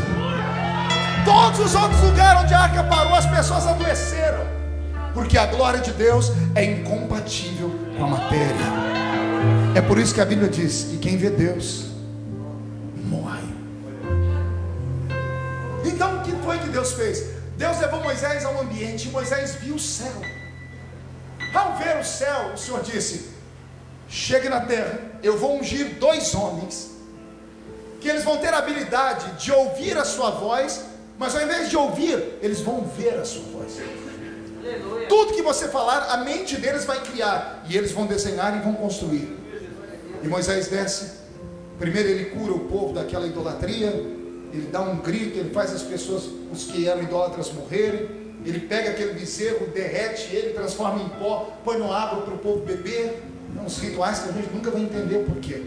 Todos os outros lugares onde a arca parou, as pessoas adoeceram, porque a glória de Deus é incompatível com a matéria. É por isso que a Bíblia diz que quem vê Deus morre. Então o que foi que Deus fez? Deus levou Moisés a um ambiente e Moisés viu o céu. Ao ver o céu, o Senhor disse: chegue na terra, eu vou ungir 2 homens, que eles vão ter a habilidade de ouvir a sua voz, mas ao invés de ouvir, eles vão ver a sua voz. Aleluia. Tudo que você falar, a mente deles vai criar, e eles vão desenhar e vão construir. E Moisés desce. Primeiro ele cura o povo daquela idolatria, ele dá um grito, ele faz as pessoas, os que eram idólatras, morrerem. Ele pega aquele bezerro, derrete ele, transforma em pó, põe no água para o povo beber. Uns rituais que a gente nunca vai entender porquê.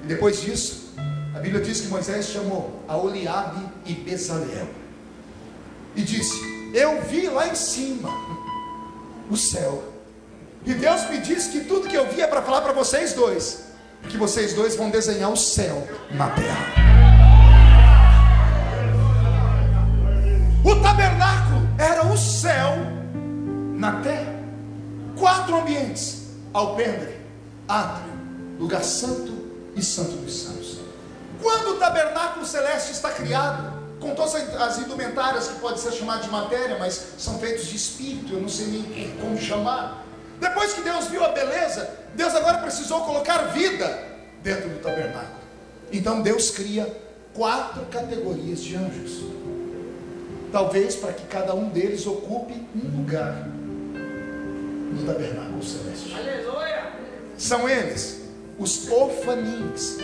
E depois disso, a Bíblia diz que Moisés chamou a Oliabe e Bezaleel e disse: eu vi lá em cima o céu, e Deus me disse que tudo que eu vi é para falar para vocês dois, que vocês dois vão desenhar o céu na terra. O tabernáculo era o céu na terra. 4 ambientes: alpendre, átrio, lugar santo e santo dos santos. Quando o tabernáculo celeste está criado, com todas as indumentárias que podem ser chamadas de matéria, mas são feitos de espírito, eu não sei nem como chamar. Depois que Deus viu a beleza, Deus agora precisou colocar vida dentro do tabernáculo. Então Deus cria 4 categorias de anjos, talvez para que cada um deles ocupe um lugar no tabernáculo celeste. Aleluia! São eles os ofanins,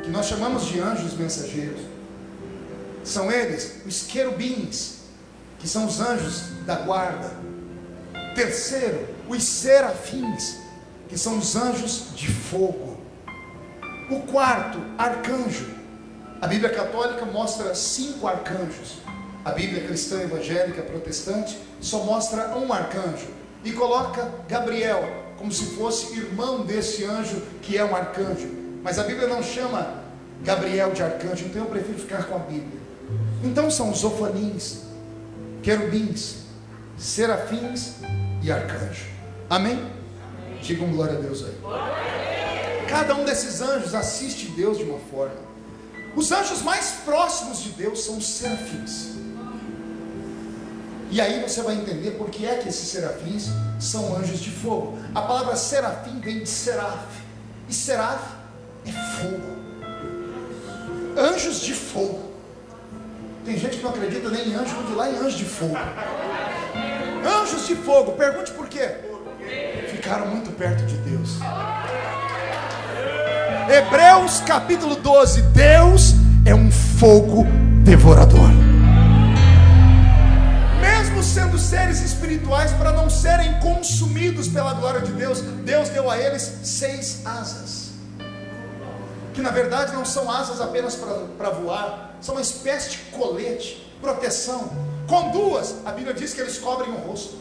que nós chamamos de anjos mensageiros. São eles os querubins, que são os anjos da guarda. Terceiro, os serafins, que são os anjos de fogo. O quarto, arcanjo. A Bíblia católica mostra 5 arcanjos. A Bíblia cristã evangélica protestante só mostra um arcanjo, e coloca Gabriel como se fosse irmão desse anjo que é um arcanjo. Mas a Bíblia não chama Gabriel de arcanjo, então eu prefiro ficar com a Bíblia. Então são os ofanins, querubins, serafins e arcanjo. Amém? Digam glória a Deus aí. Cada um desses anjos assiste Deus de uma forma. Os anjos mais próximos de Deus são os serafins. E aí você vai entender por que é que esses serafins são anjos de fogo. A palavra serafim vem de seraf, e seraf é fogo. Anjos de fogo. Tem gente que não acredita nem em anjo, de lá em anjo de fogo. Anjos de fogo. Pergunte por quê? Ficaram muito perto de Deus. Hebreus capítulo 12. Deus é um fogo devorador. Mesmo sendo seres espirituais, para não serem consumidos pela glória de Deus, Deus deu a eles 6 asas, que na verdade não são asas apenas para voar, são uma espécie de colete, proteção. Com 2, a Bíblia diz que eles cobrem o rosto.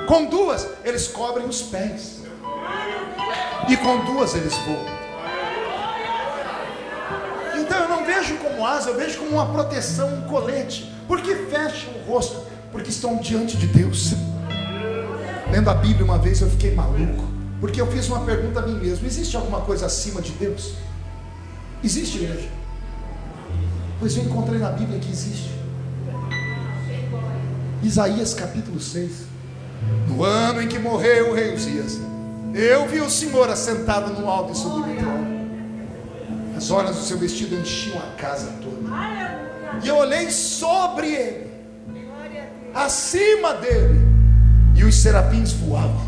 Com 2, eles cobrem os pés. E com 2 eles voam. Então eu não vejo como asa, eu vejo como uma proteção, um colete. Por que fecham o rosto? Porque estão diante de Deus. Lendo a Bíblia uma vez eu fiquei maluco, porque eu fiz uma pergunta a mim mesmo: existe alguma coisa acima de Deus? Existe, igreja? Pois eu encontrei na Bíblia que existe. Isaías capítulo 6. No ano em que morreu o rei Uzias, eu vi o Senhor assentado no alto e sublime trono. As orlas do seu vestido enchiam a casa toda. E eu olhei sobre ele, acima dele, e os serafins voavam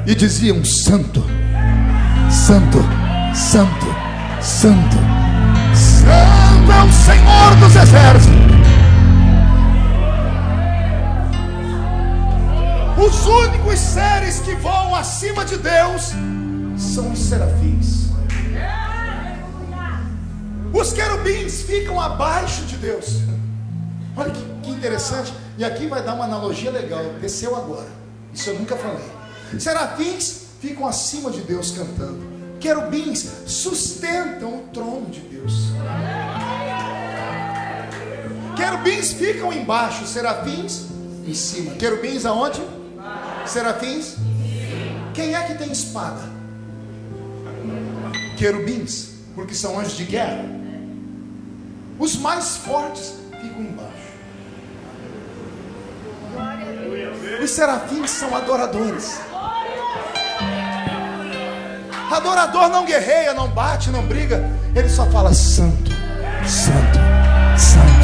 e diziam: Santo, Santo, Santo, Santo, Santo é o Senhor dos exércitos. Os únicos seres que voam acima de Deus são os serafins. Os querubins ficam abaixo de Deus. Olha que interessante. E aqui vai dar uma analogia legal. Desceu agora. Isso eu nunca falei. Serafins ficam acima de Deus cantando. Querubins sustentam o trono de Deus. Querubins ficam embaixo, serafins em cima. Querubins aonde? Serafins? Quem é que tem espada? Querubins, porque são anjos de guerra. Os mais fortes ficam embaixo. Os serafins são adoradores. Adorador não guerreia, não bate, não briga. Ele só fala santo, santo, santo,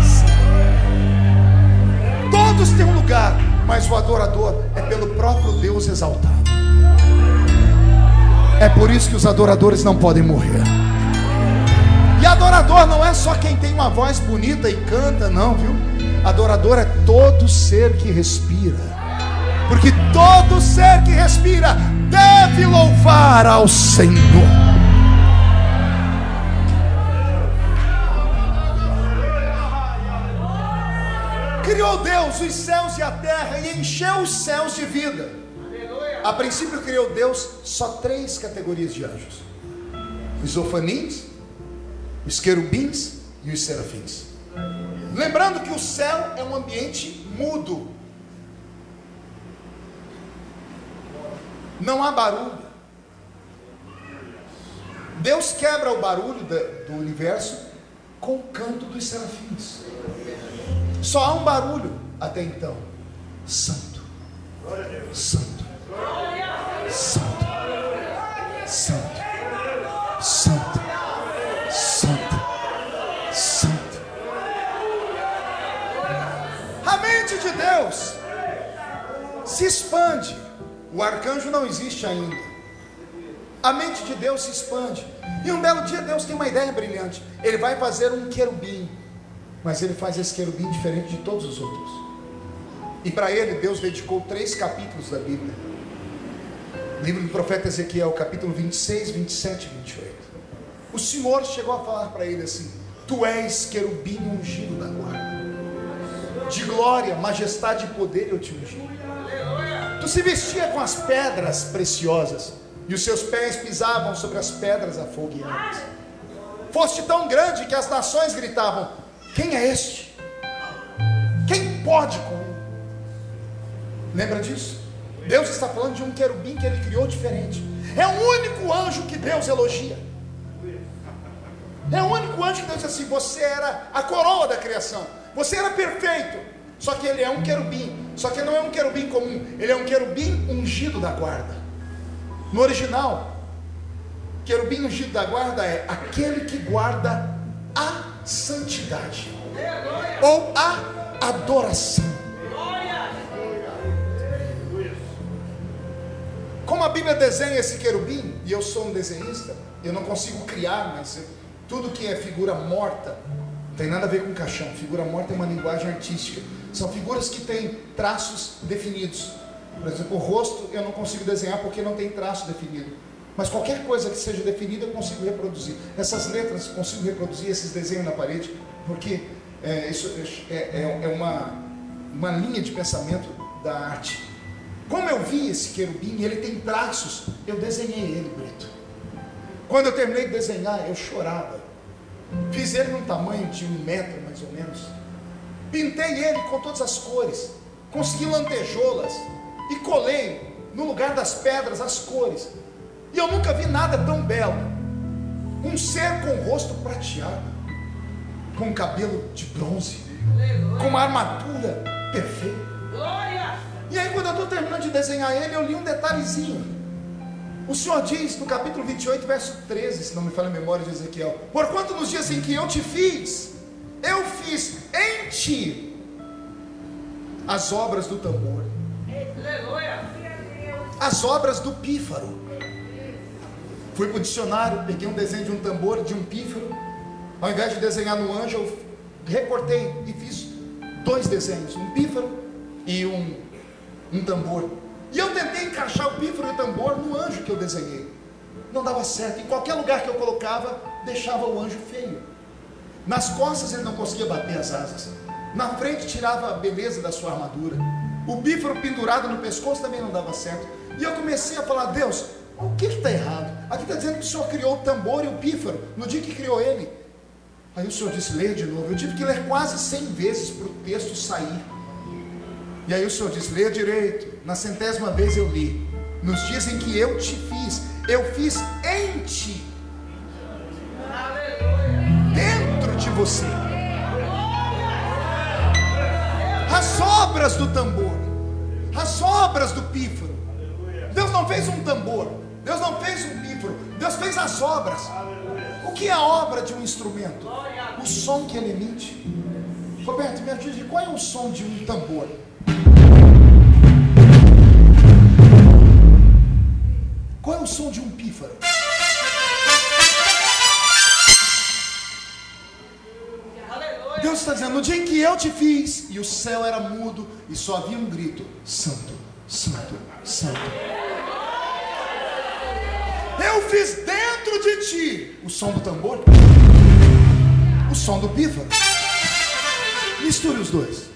santo. Todos têm um lugar, mas o adorador é pelo próprio Deus exaltado. É por isso que os adoradores não podem morrer. E adorador não é só quem tem uma voz bonita e canta, não, viu? Adorador é todo ser que respira. Porque todo ser que respira deve louvar ao Senhor. Criou Deus os céus e a terra e encheu os céus de vida. A princípio criou Deus só 3 categorias de anjos: os ofanins, os querubins e os serafins. Lembrando que o céu é um ambiente mudo. Não há barulho. Deus quebra o barulho do universo com o canto dos serafins. Só há um barulho até então: santo, santo, santo, santo, santo, santo, santo. A mente de Deus se expande. O arcanjo não existe ainda. A mente de Deus se expande. E um belo dia Deus tem uma ideia brilhante. Ele vai fazer um querubim, mas ele faz esse querubim diferente de todos os outros. E para ele Deus dedicou 3 capítulos da Bíblia. Livro do profeta Ezequiel, capítulo 26, 27 e 28. O Senhor chegou a falar para ele assim: tu és querubim ungido da guarda. De glória, majestade e poder eu te ungi. Tu se vestia com as pedras preciosas, e os seus pés pisavam sobre as pedras afogueadas. Foste tão grande que as nações gritavam: quem é este? Quem pode com ele? Lembra disso? Deus está falando de um querubim que ele criou diferente. É o único anjo que Deus elogia. É o único anjo que Deus diz assim: você era a coroa da criação, você era perfeito. Só que ele é um querubim. Só que não é um querubim comum, ele é um querubim ungido da guarda. No original, querubim ungido da guarda é aquele que guarda a santidade, ou a adoração. Como a Bíblia desenha esse querubim, e eu sou um desenhista, eu não consigo criar, mas tudo que é figura morta não tem nada a ver com caixão. Figura morta é uma linguagem artística. São figuras que têm traços definidos. Por exemplo, o rosto eu não consigo desenhar porque não tem traço definido. Mas qualquer coisa que seja definida eu consigo reproduzir. Essas letras eu consigo reproduzir, esses desenhos na parede, porque isso é uma linha de pensamento da arte. Como eu vi esse querubim, ele tem traços, eu desenhei ele, Brito. Quando eu terminei de desenhar, eu chorava. Fiz ele num tamanho de 1 metro, mais ou menos. Pintei ele com todas as cores, consegui lantejoulas e colei no lugar das pedras as cores. E eu nunca vi nada tão belo. Um ser com o rosto prateado, com cabelo de bronze, com uma armadura perfeita. E aí quando eu estou terminando de desenhar ele, eu li um detalhezinho. O Senhor diz no capítulo 28, verso 13, se não me falha a memória de Ezequiel: porquanto nos dias em que eu te fiz, eu fiz em ti as obras do tambor, as obras do pífaro. Fui para o dicionário, peguei um desenho de um tambor, de um pífaro. Ao invés de desenhar no anjo, eu recortei e fiz 2 desenhos, um pífaro e um tambor. E eu tentei encaixar o pífaro e o tambor no anjo que eu desenhei. Não dava certo. Em qualquer lugar que eu colocava, deixava o anjo feio. Nas costas ele não conseguia bater as asas. Na frente tirava a beleza da sua armadura. O pífaro pendurado no pescoço também não dava certo. E eu comecei a falar: Deus, o que está errado? Aqui está dizendo que o Senhor criou o tambor e o pífaro no dia que criou ele. Aí o Senhor disse, leia de novo. Eu tive que ler quase 100 vezes para o texto sair. E aí o Senhor disse, leia direito. Na 100ª vez eu li. Nos dias em que eu te fiz, eu fiz em ti, dentro de você, as obras do tambor, as obras do pífaro. Deus não fez um tambor, Deus não fez um pífaro, Deus fez as obras. O que é a obra de um instrumento? O som que ele emite. Roberto, me ajude, qual é o som de um tambor? Qual é o som de um pífaro? Deus está dizendo, no dia em que eu te fiz, e o céu era mudo, e só havia um grito, santo, santo, santo. Eu fiz dentro de ti o som do tambor, o som do pífaro. Misture os dois.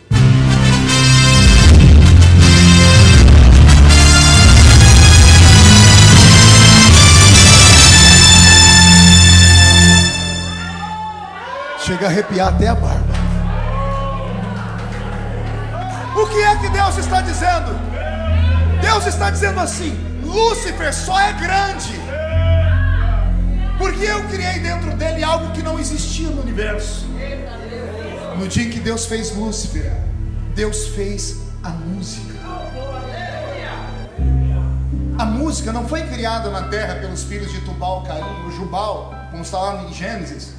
Chega a arrepiar até a barba. O que é que Deus está dizendo? Deus está dizendo assim: Lúcifer só é grande porque eu criei dentro dele algo que não existia no universo. No dia em que Deus fez Lúcifer, Deus fez a música. A música não foi criada na terra pelos filhos de Tubal, Caim, ou Jubal, como está lá em Gênesis.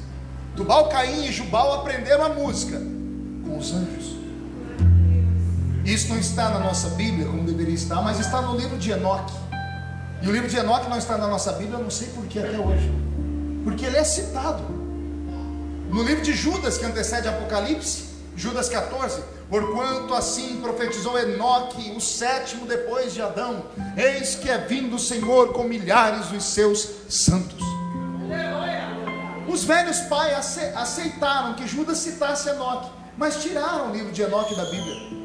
Tubal, Caim e Jubal aprenderam a música com os anjos. Isso não está na nossa Bíblia como deveria estar, mas está no livro de Enoque. E o livro de Enoque não está na nossa Bíblia, eu não sei por que até hoje, porque ele é citado no livro de Judas, que antecede Apocalipse, Judas 14. Porquanto assim profetizou Enoque, o 7º depois de Adão: eis que é vindo o Senhor com milhares dos seus santos. Os velhos pais aceitaram que Judas citasse Enoque, mas tiraram o livro de Enoque da Bíblia.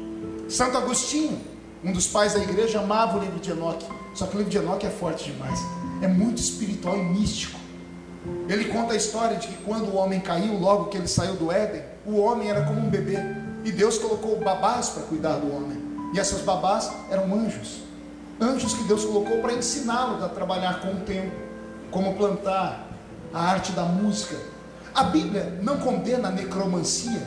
Santo Agostinho, um dos pais da igreja, amava o livro de Enoque. Só que o livro de Enoque é forte demais, é muito espiritual e místico. Ele conta a história de que quando o homem caiu, logo que ele saiu do Éden, o homem era como um bebê, e Deus colocou babás para cuidar do homem. E essas babás eram anjos, anjos que Deus colocou para ensiná-lo a trabalhar com o tempo, como plantar, a arte da música. A Bíblia não condena a necromancia.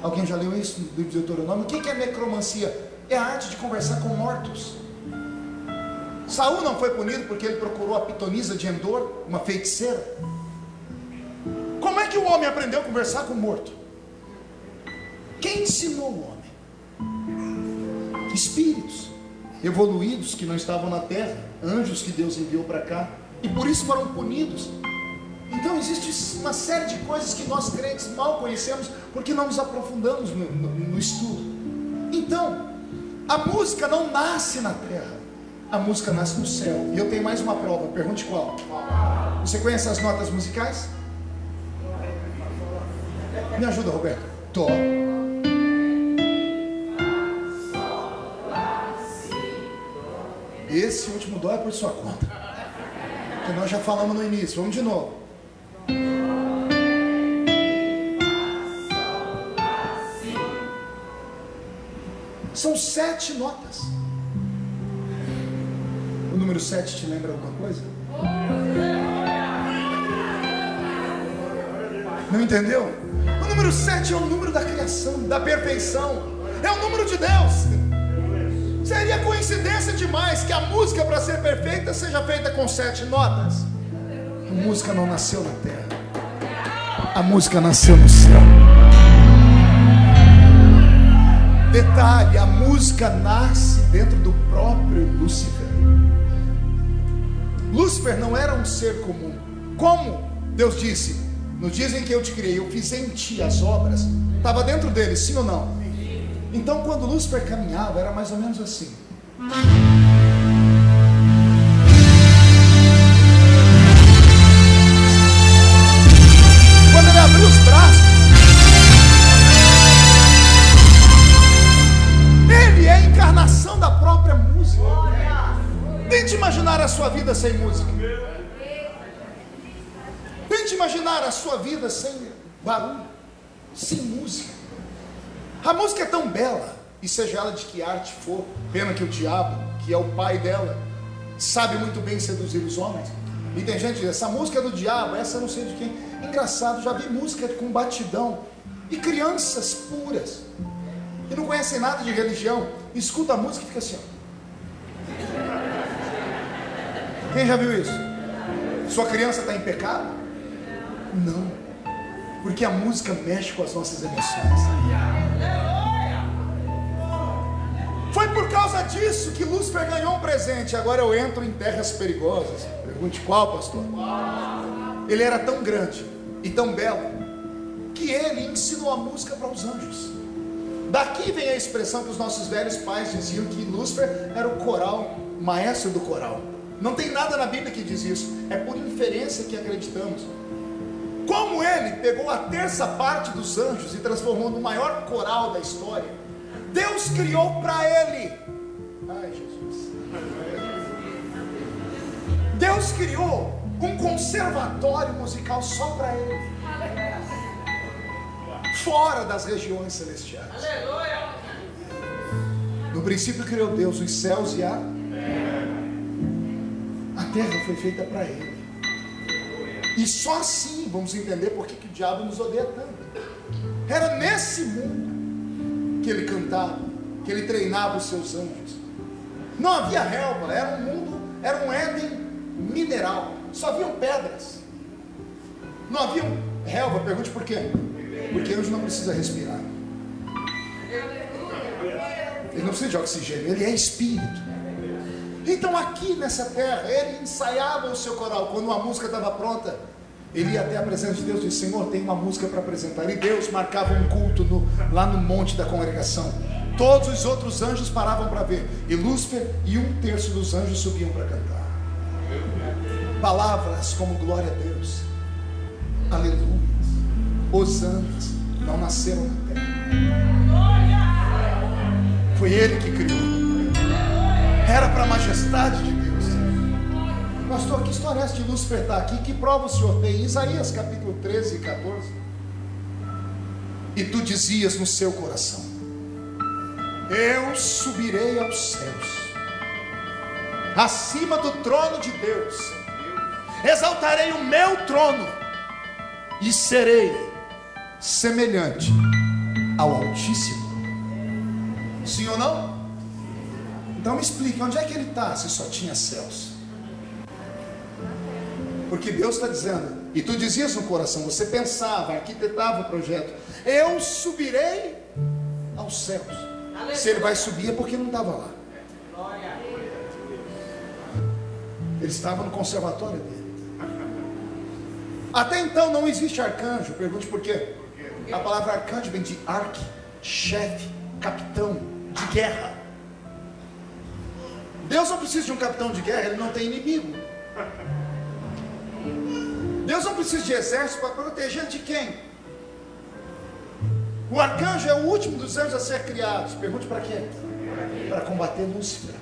Alguém já leu isso no livro de Deuteronômio? O que é necromancia? É a arte de conversar com mortos. Saul não foi punido porque ele procurou a pitonisa de Endor, uma feiticeira. Como é que o homem aprendeu a conversar com o morto? Quem ensinou o homem? Espíritos evoluídos que não estavam na terra, anjos que Deus enviou para cá, e por isso foram punidos. Então existe uma série de coisas que nós crentes mal conhecemos porque não nos aprofundamos no estudo. Então, a música não nasce na terra, a música nasce no céu. E eu tenho mais uma prova, pergunte qual? Você conhece as notas musicais? Me ajuda, Roberto. Dó, esse último dó é por sua conta, que nós já falamos no início. Vamos de novo. São 7 notas. O número 7 te lembra alguma coisa? Não entendeu? O número 7 é o número da criação, da perfeição. É o número de Deus. Seria coincidência demais que a música, para ser perfeita, seja feita com 7 notas. A música não nasceu na terra, a música nasceu no céu. Detalhe, a música nasce dentro do próprio Lúcifer. Lúcifer não era um ser comum. Como Deus disse: nos dias em que eu te criei, eu fiz em ti as obras. Estava dentro dele, sim ou não? Então quando Lúcifer caminhava, era mais ou menos assim. Quando ele abriu os braços, ele é a encarnação da própria música. Tente imaginar a sua vida sem música. Tente imaginar imaginar a sua vida sem barulho, sem música. A música é tão bela, e seja ela de que arte for, pena que o diabo, que é o pai dela, sabe muito bem seduzir os homens. E tem gente que diz, essa música é do diabo, essa eu não sei de quem. Engraçado, já vi música com batidão, e crianças puras, que não conhecem nada de religião, escuta a música e fica assim, ó. Quem já viu isso? Sua criança está em pecado? Não, porque a música mexe com as nossas emoções. Foi por causa disso que Lúcifer ganhou um presente. Agora eu entro em terras perigosas. Pergunte qual, pastor? Ele era tão grande e tão belo que ele ensinou a música para os anjos. Daqui vem a expressão que os nossos velhos pais diziam, que Lúcifer era o coral, o maestro do coral. Não tem nada na Bíblia que diz isso, é por inferência que acreditamos. Como ele pegou a terça parte dos anjos e transformou no maior coral da história, Deus criou para ele, ai Jesus, Deus criou um conservatório musical só para ele, fora das regiões celestiais. No princípio criou Deus os céus e a terra foi feita para ele. E só assim vamos entender por que o diabo nos odeia tanto. Era nesse mundo que ele cantava, que ele treinava os seus anjos. Não havia relva, era um mundo, era um Éden mineral, só haviam pedras. Não havia relva. Pergunte por quê? Porque anjo não precisa respirar, ele não precisa de oxigênio, ele é espírito. Então aqui nessa terra, ele ensaiava o seu coral. Quando uma música estava pronta, ele ia até a presença de Deus e disse, Senhor, tem uma música para apresentar. E Deus marcava um culto lá no monte da congregação. Todos os outros anjos paravam para ver. E Lúcifer e 1/3 dos anjos subiam para cantar. Palavras como glória a Deus, aleluia, hosanas, não nasceram na terra. Foi ele que criou. Era para a majestade de Deus. Pastor, que história é essa de Lúcifer estar aqui? Que prova o Senhor tem? Isaías capítulo 13 e 14. E tu dizias no seu coração, eu subirei aos céus, acima do trono de Deus, exaltarei o meu trono e serei semelhante ao Altíssimo. Sim ou não? Então me explique, onde é que ele está se só tinha céus? Porque Deus está dizendo, e tu dizias no coração, você pensava, arquitetava o projeto, eu subirei aos céus. Se ele vai subir é porque não estava lá. Ele estava no conservatório dele. Até então não existe arcanjo. Pergunte por quê? A palavra arcanjo vem de arque, chefe, capitão de guerra. Deus não precisa de um capitão de guerra, ele não tem inimigo. Deus não precisa de exército para proteger de quem? O arcanjo é o último dos anjos a ser criados. Pergunte para quê? Para combater Lúcifer.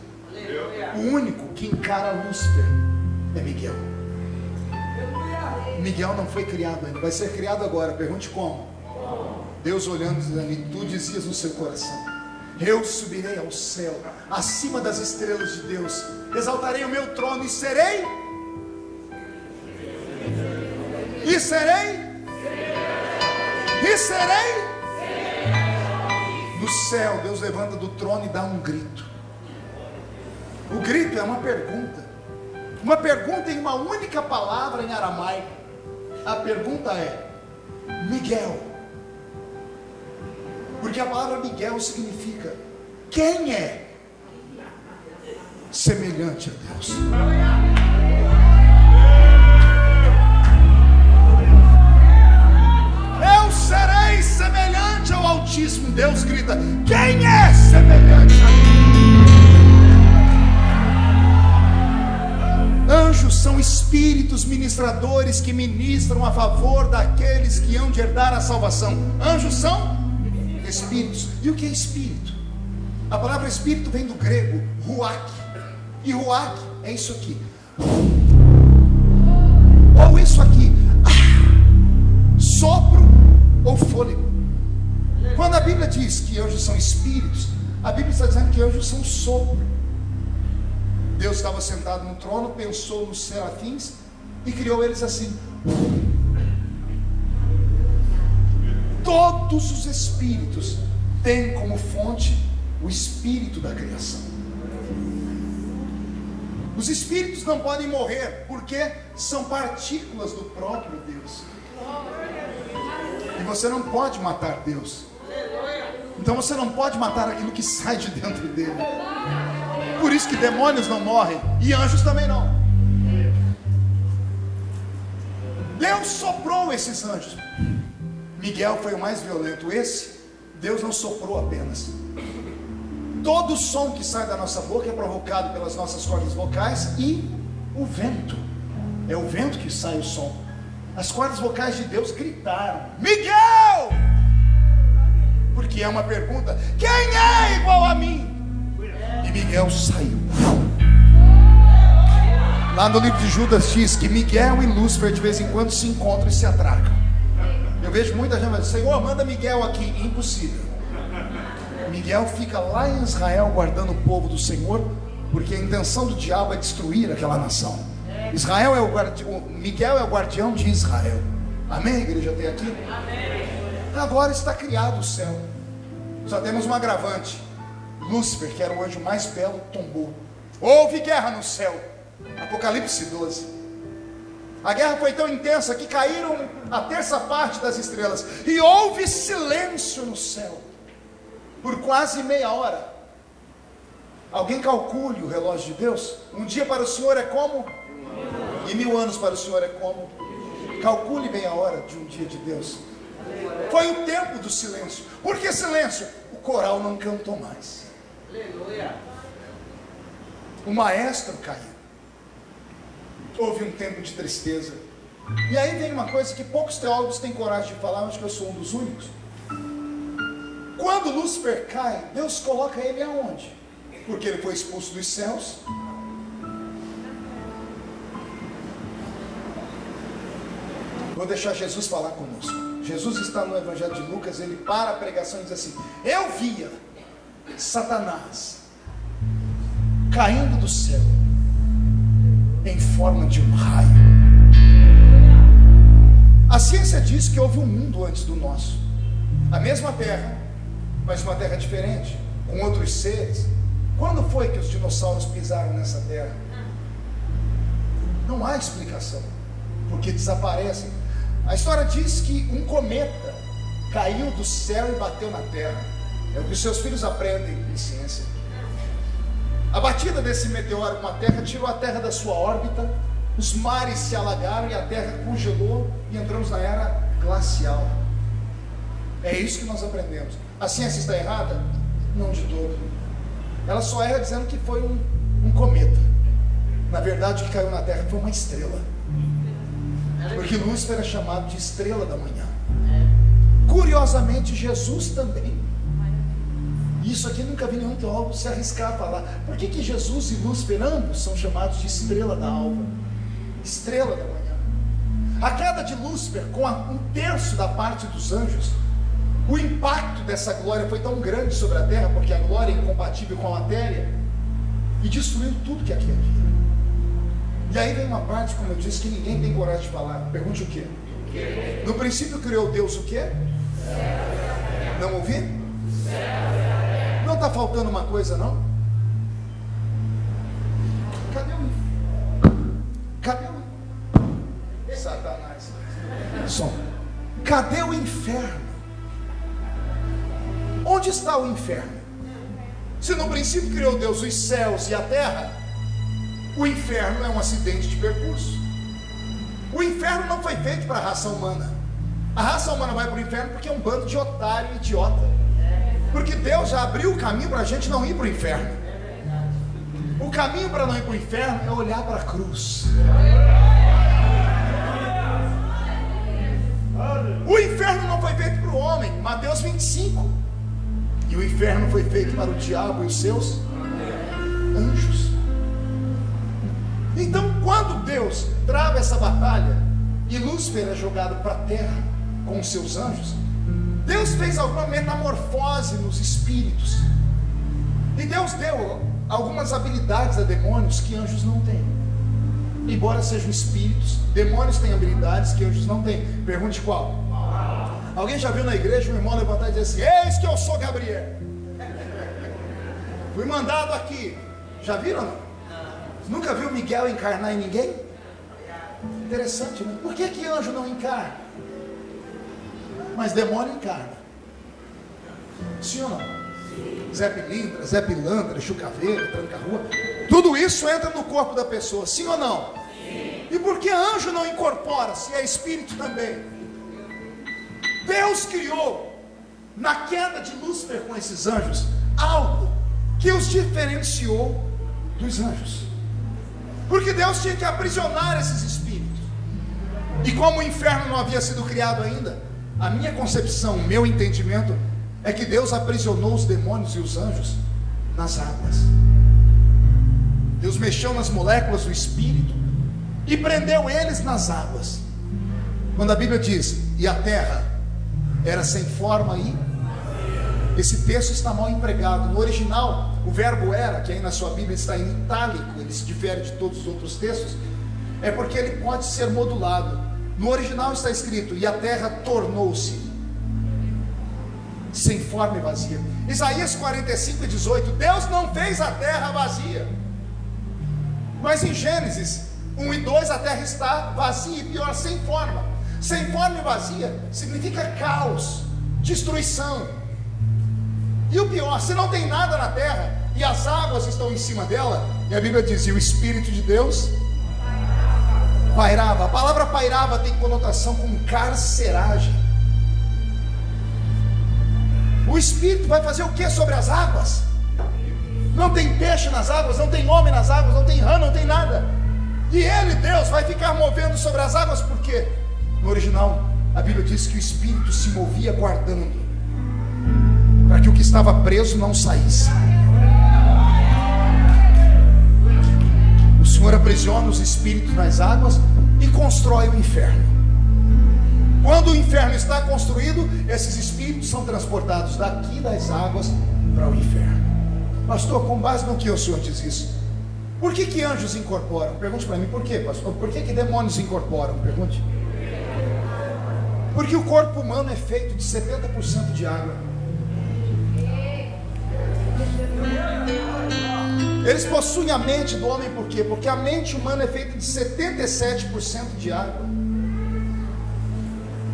O único que encara Lúcifer é Miguel. Miguel não foi criado ainda, vai ser criado agora. Pergunte como? Deus olhando e dizendo, e tu dizias no seu coração, eu subirei ao céu, acima das estrelas de Deus, exaltarei o meu trono e serei no céu. Deus levanta do trono e dá um grito. O grito é uma pergunta em uma única palavra em aramaico. A pergunta é Miguel, porque a palavra Miguel significa quem é semelhante a Deus. Eu serei semelhante ao Altíssimo. Deus grita, quem é semelhante a mim? Anjos são espíritos ministradores que ministram a favor daqueles que hão de herdar a salvação. Anjos são espíritos. E o que é espírito? A palavra espírito vem do grego ruach, e ruach é isso aqui, ou isso aqui. sopro ou fôlego. Quando a Bíblia diz que anjos são espíritos, a Bíblia está dizendo que anjos são sopro. Deus estava sentado no trono, pensou nos serafins e criou eles assim. Todos os espíritos têm como fonte o espírito da criação. Os espíritos não podem morrer porque são partículas do próprio Deus. E você não pode matar Deus. Então você não pode matar aquilo que sai de dentro dele. Por isso que demônios não morrem e anjos também não. Deus soprou esses anjos. Miguel foi o mais violento. Esse, Deus não soprou apenas. Todo som que sai da nossa boca é provocado pelas nossas cordas vocais e o vento. É o vento que sai o som. As cordas vocais de Deus gritaram: Miguel! Porque é uma pergunta: quem é igual a mim? E Miguel saiu. Lá no livro de Judas diz que Miguel e Lúcifer de vez em quando se encontram e se atracam. Eu vejo muita gente dizendo: Senhor, manda Miguel aqui. Impossível. Miguel fica lá em Israel guardando o povo do Senhor, porque a intenção do diabo é destruir aquela nação. Israel é Miguel é o guardião de Israel. Amém, igreja, até aqui? Amém. Agora está criado o céu. Só temos um agravante: Lúcifer, que era o anjo mais belo, tombou. Houve guerra no céu. Apocalipse 12. A guerra foi tão intensa que caíram a terça parte das estrelas e houve silêncio no céu por quase meia hora. Alguém calcule o relógio de Deus. Um dia para o Senhor é como? E 1000 anos para o Senhor é como? Calcule meia hora de um dia de Deus. Foi o tempo do silêncio. Por que silêncio? O coral não cantou mais. O maestro caiu. Houve um tempo de tristeza. E aí vem uma coisa que poucos teólogos têm coragem de falar, acho que eu sou um dos únicos. Quando Lúcifer cai, Deus coloca ele aonde? Porque ele foi expulso dos céus. Vou deixar Jesus falar conosco. Jesus está no Evangelho de Lucas, ele para a pregação e diz assim: eu via Satanás caindo do céu em forma de um raio. A ciência diz que houve um mundo antes do nosso, a mesma terra, mas uma terra diferente, com outros seres. Quando foi que os dinossauros pisaram nessa terra? Não há explicação, porque desaparecem. A história diz que um cometa caiu do céu e bateu na terra. É o que os seus filhos aprendem em ciência. A batida desse meteoro com a terra tirou a terra da sua órbita, os mares se alagaram e a terra congelou e entramos na era glacial. É isso que nós aprendemos. A ciência está errada? Não de todo. Ela só erra dizendo que foi um cometa. Na verdade, o que caiu na terra foi uma estrela. Porque Lúcifer é chamado de estrela da manhã. Curiosamente, Jesus também. Isso aqui nunca vi nenhum teólogo se arriscar a falar. Por que Jesus e Lúcifer ambos são chamados de estrela da alva? Estrela da manhã. A queda de Lúcifer com um terço da parte dos anjos, o impacto dessa glória foi tão grande sobre a terra, porque a glória é incompatível com a matéria, e destruiu tudo que aqui havia. E aí vem uma parte, como eu disse, que ninguém tem coragem de falar. Pergunte o quê? No princípio criou Deus o quê? Não ouvi? Não está faltando uma coisa, não? Cadê o inferno? Cadê o Satanás? Som. Cadê o inferno? Onde está o inferno? Se no princípio criou Deus os céus e a terra, o inferno é um acidente de percurso. O inferno não foi feito para a raça humana. A raça humana vai para o inferno porque é um bando de otário e idiota. Porque Deus já abriu o caminho para a gente não ir para o inferno. O caminho para não ir para o inferno é olhar para a cruz. O inferno não foi feito para o homem. Mateus 25. E o inferno foi feito para o diabo e os seus anjos. Então, quando Deus trava essa batalha e Lúcifer é jogado para a terra, com os seus anjos, Deus fez alguma metamorfose nos espíritos. E Deus deu algumas habilidades a demônios que anjos não têm. Embora sejam espíritos, demônios têm habilidades que anjos não têm. Pergunte qual? Alguém já viu na igreja um irmão levantar e dizer assim: eis que eu sou Gabriel, fui mandado aqui. Já viram ou não? Nunca viu Miguel encarnar em ninguém? Interessante, né? Por que anjo não encarna? Mas demônio encarna. Sim ou não? Zé Pilindra, Zé Pilantra, Chucaveira, Tranca-Rua, tudo isso entra no corpo da pessoa, sim ou não? Sim. E por que anjo não incorpora, se é espírito também? Deus criou, na queda de Lúcifer com esses anjos, algo que os diferenciou dos anjos. Porque Deus tinha que aprisionar esses espíritos. E como o inferno não havia sido criado ainda, a minha concepção, o meu entendimento é que Deus aprisionou os demônios e os anjos nas águas. Deus mexeu nas moléculas do espírito e prendeu eles nas águas. Quando a Bíblia diz, e a terra era sem forma e... esse texto está mal empregado. No original, o verbo era, que aí na sua Bíblia está em itálico, ele se difere de todos os outros textos, é porque ele pode ser modulado. No original está escrito, e a terra tornou-se sem forma e vazia. Isaías 45:18, Deus não fez a terra vazia. Mas em Gênesis 1:2, a terra está vazia, e pior, sem forma. Sem forma e vazia significa caos, destruição. E o pior, se não tem nada na terra e as águas estão em cima dela, e a Bíblia diz, e o Espírito de Deus pairava. A palavra pairava tem conotação com carceragem. O Espírito vai fazer o que sobre as águas? Não tem peixe nas águas, não tem homem nas águas, não tem rã, não tem nada. E ele, Deus, vai ficar movendo sobre as águas, por quê? No original, a Bíblia diz que o Espírito se movia guardando, para que o que estava preso não saísse. O Senhor aprisiona os espíritos nas águas e constrói o inferno. Quando o inferno está construído, esses espíritos são transportados daqui das águas para o inferno. Pastor, com base no que o Senhor diz isso? Por que anjos incorporam? Pergunte para mim, por quê, pastor? Por que demônios incorporam? Pergunte. Porque o corpo humano é feito de 70% de água. Eles possuem a mente do homem, por quê? Porque a mente humana é feita de 77% de água.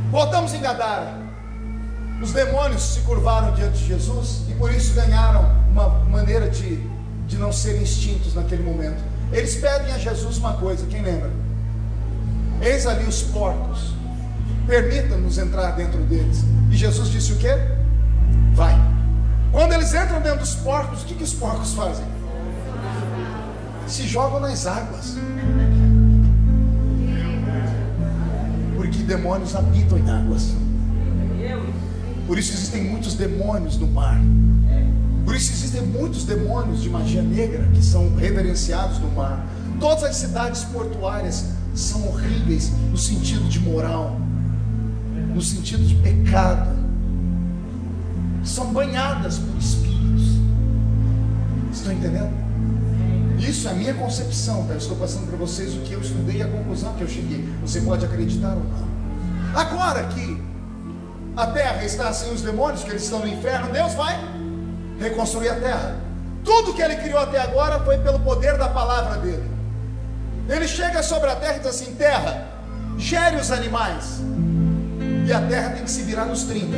Voltamos em Gadara. Os demônios se curvaram diante de Jesus e por isso ganharam uma maneira de não serem extintos naquele momento. Eles pedem a Jesus uma coisa, quem lembra? Eis ali os porcos, permita-nos entrar dentro deles. E Jesus disse o quê? Vai. Quando eles entram dentro dos porcos, o que os porcos fazem? Se jogam nas águas. Porque demônios habitam em águas. Por isso existem muitos demônios no mar. Por isso existem muitos demônios de magia negra que são reverenciados no mar. Todas as cidades portuárias são horríveis no sentido de moral, no sentido de pecado. São banhadas por espíritos. Estão entendendo? Isso é a minha concepção, tá? Eu estou passando para vocês o que eu estudei e a conclusão que eu cheguei. Você pode acreditar ou não. Agora que a terra está sem os demônios, que eles estão no inferno, Deus vai reconstruir a terra. Tudo que ele criou até agora foi pelo poder da palavra dele. Ele chega sobre a terra e diz assim: terra, gere os animais. E a terra tem que se virar nos 30.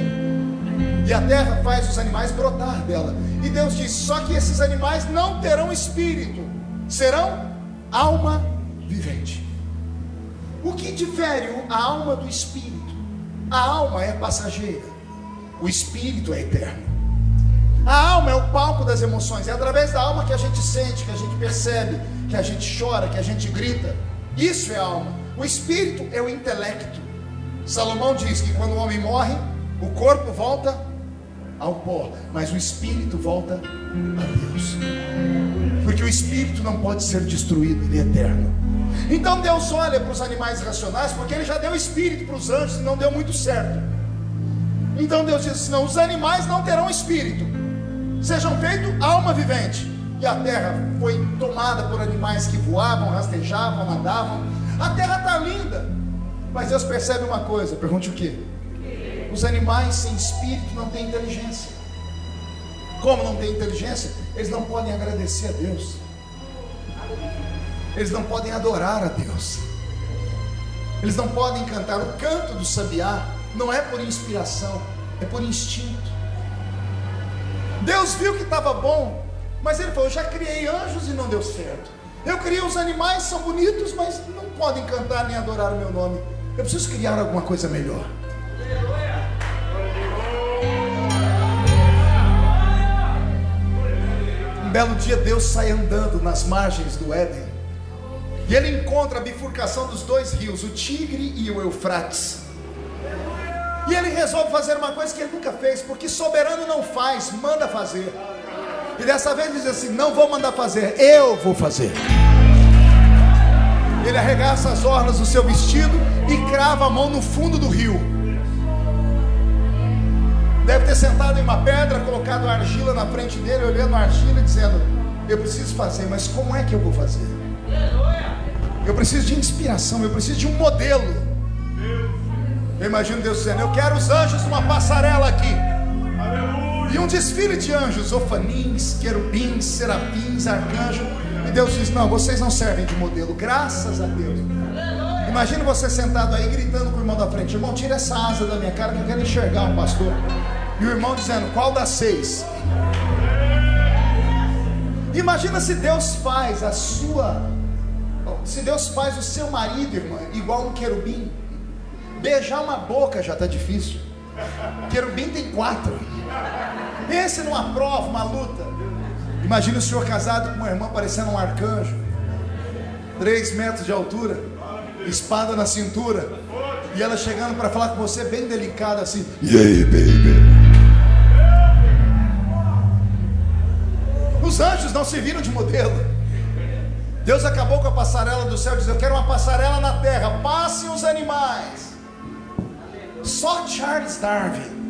E a terra faz os animais brotar dela. E Deus diz: só que esses animais não terão espírito, serão alma vivente. O que difere a alma do espírito? A alma é passageira, o espírito é eterno. A alma é o palco das emoções. É através da alma que a gente sente, que a gente percebe, que a gente chora, que a gente grita. Isso é a alma. O espírito é o intelecto. Salomão diz que quando o homem morre, o corpo volta ao pó, mas o espírito volta a Deus, porque o espírito não pode ser destruído, ele é eterno. Então Deus olha para os animais racionais, porque ele já deu espírito para os anjos e não deu muito certo. Então Deus diz assim: não, os animais não terão espírito, sejam feitos alma vivente. E a terra foi tomada por animais que voavam, rastejavam, nadavam. A terra está linda, mas Deus percebe uma coisa. Pergunte o quê? Os animais sem espírito não têm inteligência. Como não têm inteligência? Eles não podem agradecer a Deus, eles não podem adorar a Deus, eles não podem cantar. O canto do sabiá não é por inspiração, é por instinto. Deus viu que estava bom, mas ele falou: eu já criei anjos e não deu certo. Eu criei os animais, são bonitos, mas não podem cantar nem adorar o meu nome. Eu preciso criar alguma coisa melhor. Um belo dia Deus sai andando nas margens do Éden, e ele encontra a bifurcação dos dois rios, o Tigre e o Eufrates. E ele resolve fazer uma coisa que ele nunca fez, porque soberano não faz, manda fazer. E dessa vez ele diz assim: não vou mandar fazer, eu vou fazer. Ele arregaça as orlas do seu vestido e crava a mão no fundo do rio. Deve ter sentado em uma pedra, colocado a argila na frente dele, olhando a argila e dizendo: eu preciso fazer, mas como é que eu vou fazer? Eu preciso de inspiração, eu preciso de um modelo. Eu imagino Deus dizendo: eu quero os anjos numa passarela aqui. E um desfile de anjos, ofanins, querubins, serafins, arcanjos. E Deus diz: não, vocês não servem de modelo, graças a Deus. Imagina você sentado aí gritando com o irmão da frente: irmão, tira essa asa da minha cara que eu quero enxergar um pastor. E o irmão dizendo: qual das 6? Imagina se Deus faz se Deus faz o seu marido, irmã, igual um querubim. Beijar uma boca já está difícil, querubim tem 4. Pense numa prova, uma luta. Imagina o senhor casado com uma irmã parecendo um arcanjo, 3 metros de altura, espada na cintura, e ela chegando para falar com você bem delicada assim: e aí, baby? Os anjos não serviram de modelo. Deus acabou com a passarela do céu e disse: eu quero uma passarela na terra, passem os animais. Só Charles Darwin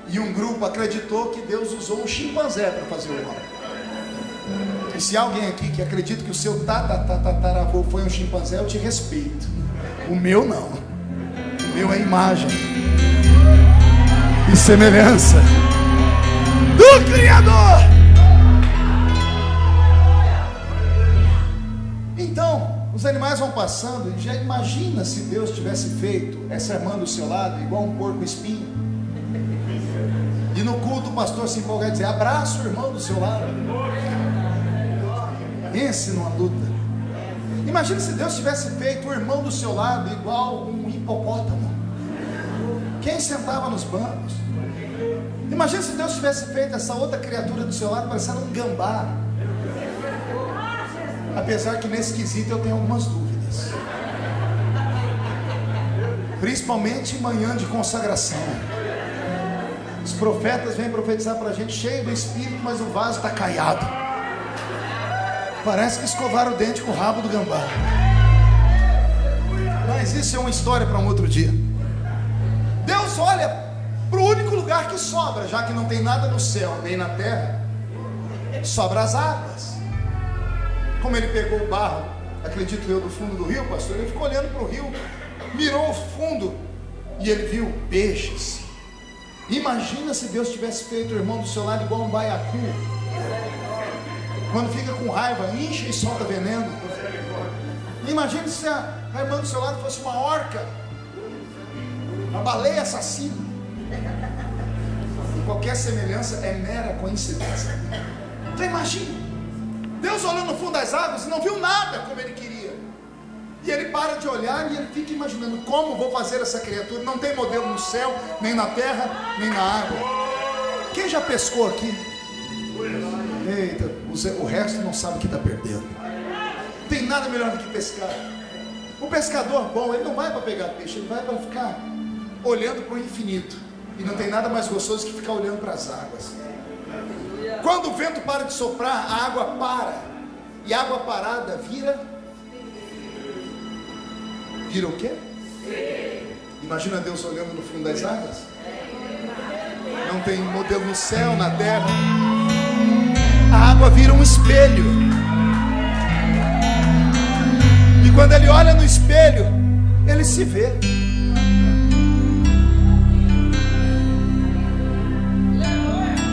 e um grupo acreditou que Deus usou um chimpanzé para fazer o homem. E se alguém aqui que acredita que o seu tataravô foi um chimpanzé, eu te respeito. O meu não. O meu é imagem e semelhança do Criador. Então, os animais vão passando, e já imagina se Deus tivesse feito essa irmã do seu lado igual um porco espinho. E no culto o pastor se empolga e dizer: abraça o irmão do seu lado. Pense numa luta. Imagina se Deus tivesse feito o irmão do seu lado igual um hipopótamo. Quem sentava nos bancos? Imagina se Deus tivesse feito essa outra criatura do seu lado parecendo um gambá. Apesar que nesse quesito eu tenho algumas dúvidas, principalmente em manhã de consagração. Os profetas vêm profetizar para a gente cheio do Espírito, mas o vaso está caiado. Parece que escovaram o dente com o rabo do gambá. Mas isso é uma história para um outro dia. Deus olha para o único lugar que sobra, já que não tem nada no céu nem na terra, sobra as águas. Como ele pegou o barro, acredito eu, do fundo do rio, pastor, ele ficou olhando para o rio, mirou o fundo e ele viu peixes. Imagina se Deus tivesse feito o irmão do seu lado igual um baiacu. Quando fica com raiva, incha e solta veneno. Imagina se a irmã do seu lado fosse uma orca, uma baleia assassina. E qualquer semelhança é mera coincidência. Então imagina, Deus olhou no fundo das águas e não viu nada como ele queria. E ele para de olhar e ele fica imaginando: como vou fazer essa criatura? Não tem modelo no céu, nem na terra, nem na água. Quem já pescou aqui? Eita, o resto não sabe o que está perdendo. Não tem nada melhor do que pescar. O pescador bom, ele não vai para pegar peixe, ele vai para ficar olhando para o infinito. E não tem nada mais gostoso que ficar olhando para as águas. Quando o vento para de soprar, a água para. E a água parada vira o quê? Imagina Deus olhando no fundo das águas. Não tem modelo no céu, na terra. A água vira um espelho. E quando ele olha no espelho, ele se vê.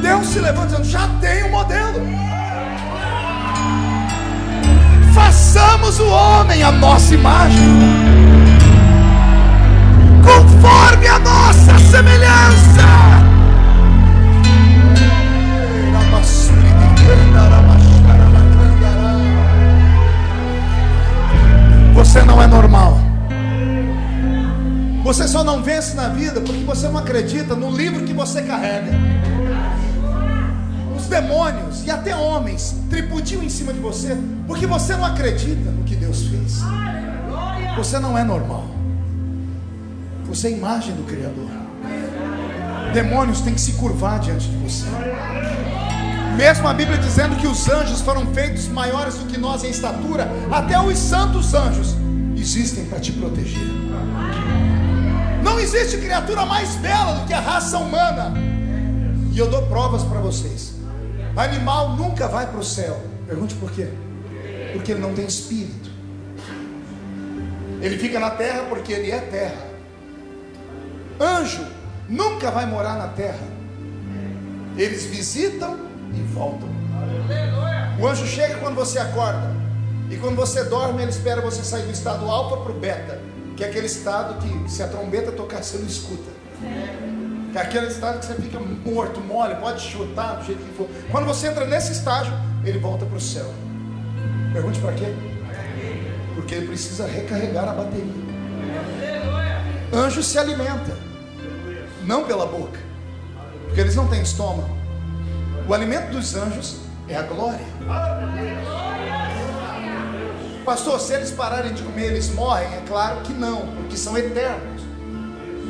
Deus se levanta dizendo: já tem um modelo. Façamos o homem à nossa imagem, conforme a nossa semelhança. Você não é normal. Você só não vence na vida porque você não acredita no livro que você carrega. Os demônios e até homens tripudiam em cima de você porque você não acredita no que Deus fez. Você não é normal. Você é a imagem do Criador. Demônios têm que se curvar diante de você. Mesmo a Bíblia dizendo que os anjos foram feitos maiores do que nós em estatura, até os santos anjos existem para te proteger. Não existe criatura mais bela do que a raça humana. E eu dou provas para vocês. Animal nunca vai para o céu. Pergunte por quê? Porque ele não tem espírito. Ele fica na terra porque ele é terra. Anjo nunca vai morar na terra. Eles visitam e voltam. O anjo chega quando você acorda. E quando você dorme, ele espera você sair do estado alfa para o beta, que é aquele estado que, se a trombeta tocar, você não escuta. Que é aquele estado que você fica morto, mole, pode chutar do jeito que for. Quando você entra nesse estágio, ele volta para o céu. Pergunte para quê? Porque ele precisa recarregar a bateria. Anjo se alimenta, não pela boca, porque eles não têm estômago. O alimento dos anjos é a glória. Pastor, se eles pararem de comer, eles morrem? É claro que não, porque são eternos.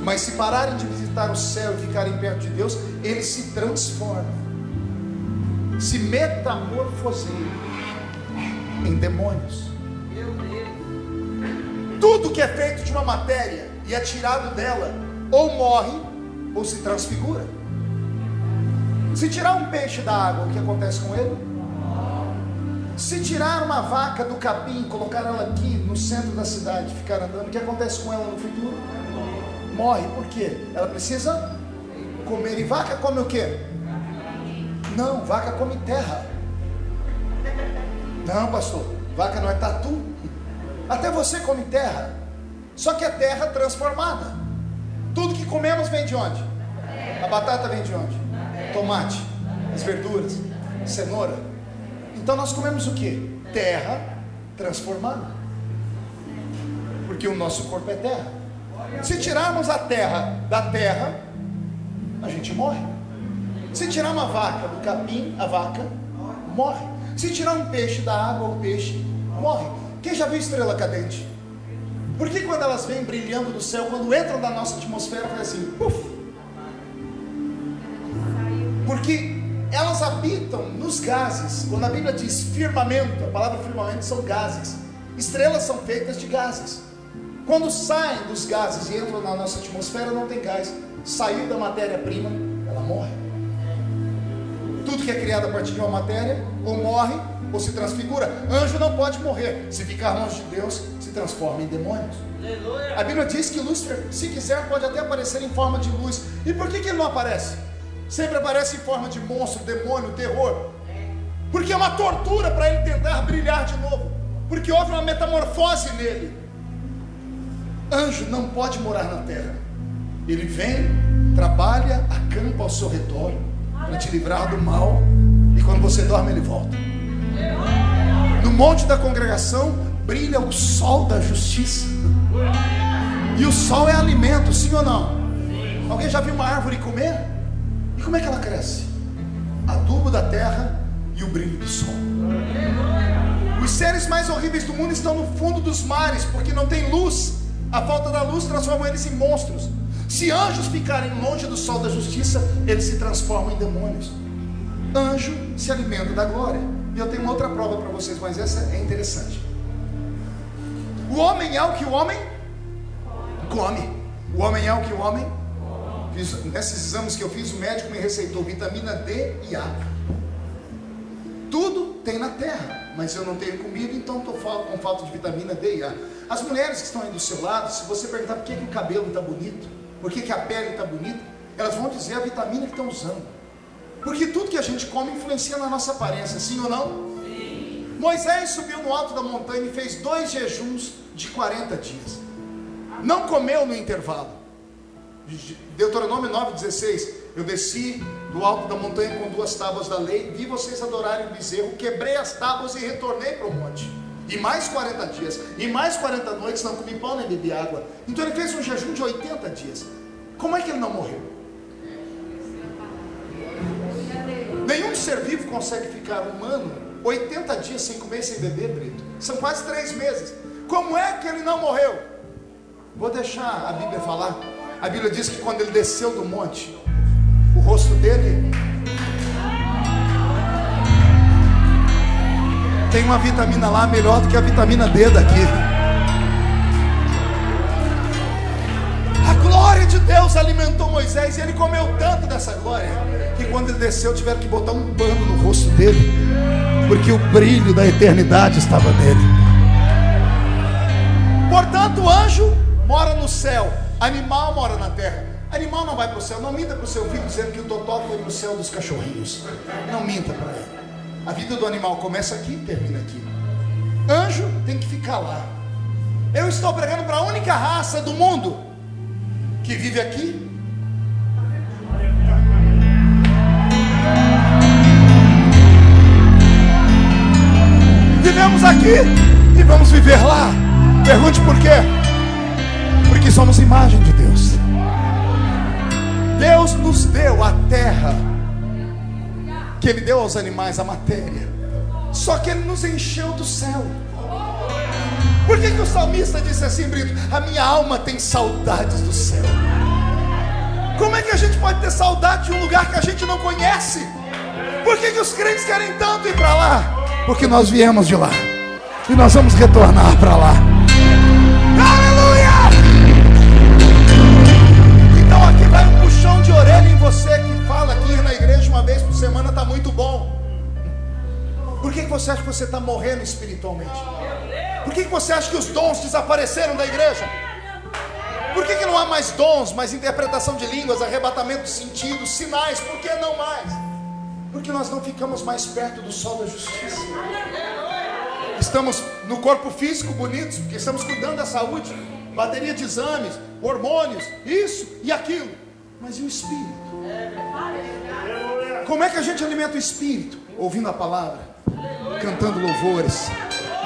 Mas se pararem de visitar o céu e ficarem perto de Deus, eles se transformam, se metamorfoseiam em demônios. Tudo que é feito de uma matéria e é tirado dela, ou morre ou se transfigura. Se tirar um peixe da água, o que acontece com ele? Se tirar uma vaca do capim, colocar ela aqui no centro da cidade, ficar andando, o que acontece com ela no futuro? Morre. Por quê? Ela precisa comer. E vaca come o quê? Não, vaca come terra. Não, pastor, vaca não é tatu. Até você come terra. Só que é terra transformada. Tudo que comemos vem de onde? A batata vem de onde? Tomate, as verduras, cenoura. Então nós comemos o que? Terra transformada. Porque o nosso corpo é terra. Se tirarmos a terra da terra, a gente morre. Se tirar uma vaca do capim, a vaca morre. Se tirar um peixe da água, o peixe morre. Quem já viu estrela cadente? Por que quando elas vêm brilhando do céu, quando entram na nossa atmosfera, faz assim, puf? Porque elas habitam nos gases. Quando a Bíblia diz firmamento, a palavra firmamento são gases. Estrelas são feitas de gases. Quando saem dos gases e entram na nossa atmosfera, não tem gás. Saiu da matéria-prima, ela morre. Tudo que é criado a partir de uma matéria, ou morre, ou se transfigura. Anjo não pode morrer. Se ficar longe de Deus, se transforma em demônios. A Bíblia diz que Lúcifer, se quiser, pode até aparecer em forma de luz. E por que ele não aparece? Sempre aparece em forma de monstro, demônio, terror. Porque é uma tortura para ele tentar brilhar de novo. Porque houve uma metamorfose nele. Anjo não pode morar na terra. Ele vem, trabalha, acampa ao seu redor para te livrar do mal. E quando você dorme, ele volta. No monte da congregação brilha o sol da justiça. E o sol é alimento, sim ou não? Alguém já viu uma árvore comer? E como é que ela cresce? Adubo da terra e o brilho do sol. Os seres mais horríveis do mundo estão no fundo dos mares, porque não tem luz. A falta da luz transforma eles em monstros. Se anjos ficarem longe do sol da justiça, eles se transformam em demônios. Anjo se alimenta da glória. E eu tenho uma outra prova para vocês, mas essa é interessante. O homem é o que o homem come. O homem é o que o homem come. Nesses exames que eu fiz, o médico me receitou vitamina D e A. Tudo tem na terra, mas eu não tenho comido, então estou com falta de vitamina D e A. As mulheres que estão aí do seu lado, se você perguntar por que o cabelo está bonito, por que a pele está bonita, elas vão dizer a vitamina que estão usando. Porque tudo que a gente come influencia na nossa aparência, sim ou não? Sim. Moisés subiu no alto da montanha e fez 2 jejuns de 40 dias. Não comeu no intervalo. Deuteronômio 9,16. Eu desci do alto da montanha com 2 tábuas da lei, vi vocês adorarem o bezerro, quebrei as tábuas e retornei para o monte. E mais 40 dias, e mais 40 noites, não comi pão nem bebi água. Então ele fez um jejum de 80 dias. Como é que ele não morreu? Nenhum ser vivo consegue ficar um ano 80 dias sem comer e sem beber, Brito. São quase 3 meses. Como é que ele não morreu? Vou deixar a Bíblia falar. A Bíblia diz que quando ele desceu do monte, o rosto dele tem uma vitamina lá melhor do que a vitamina D daqui. A glória de Deus alimentou Moisés e ele comeu tanto dessa glória que quando ele desceu tiveram que botar um pano no rosto dele, porque o brilho da eternidade estava nele. Portanto, o anjo mora no céu, animal mora na terra. Animal não vai para o céu. Não minta para o seu filho dizendo que o Totó foi no céu dos cachorrinhos. Não minta para ele. A vida do animal começa aqui e termina aqui. Anjo tem que ficar lá. Eu estou pregando para a única raça do mundo que vive aqui. Vivemos aqui e vamos viver lá. Pergunte por quê? Porque somos imagem de Deus. Deus nos deu a terra, que Ele deu aos animais, a matéria. Só que Ele nos encheu do céu. Por que o salmista disse assim, Brito? A minha alma tem saudades do céu. Como é que a gente pode ter saudade de um lugar que a gente não conhece? Por que os crentes querem tanto ir para lá? Porque nós viemos de lá e nós vamos retornar para lá. Aleluia! Então aqui vai um puxão de orelha em você que fala que ir na igreja uma vez por semana está muito bom. Por que você acha que você está morrendo espiritualmente? Por que você acha que os dons desapareceram da igreja? Por que não há mais dons, mais interpretação de línguas, arrebatamento de sentidos, sinais? Por que não mais? Porque nós não ficamos mais perto do sol da justiça. Estamos no corpo físico bonitos, porque estamos cuidando da saúde, bateria de exames, hormônios, isso e aquilo. Mas e o espírito? Como é que a gente alimenta o espírito? Ouvindo a palavra, cantando louvores,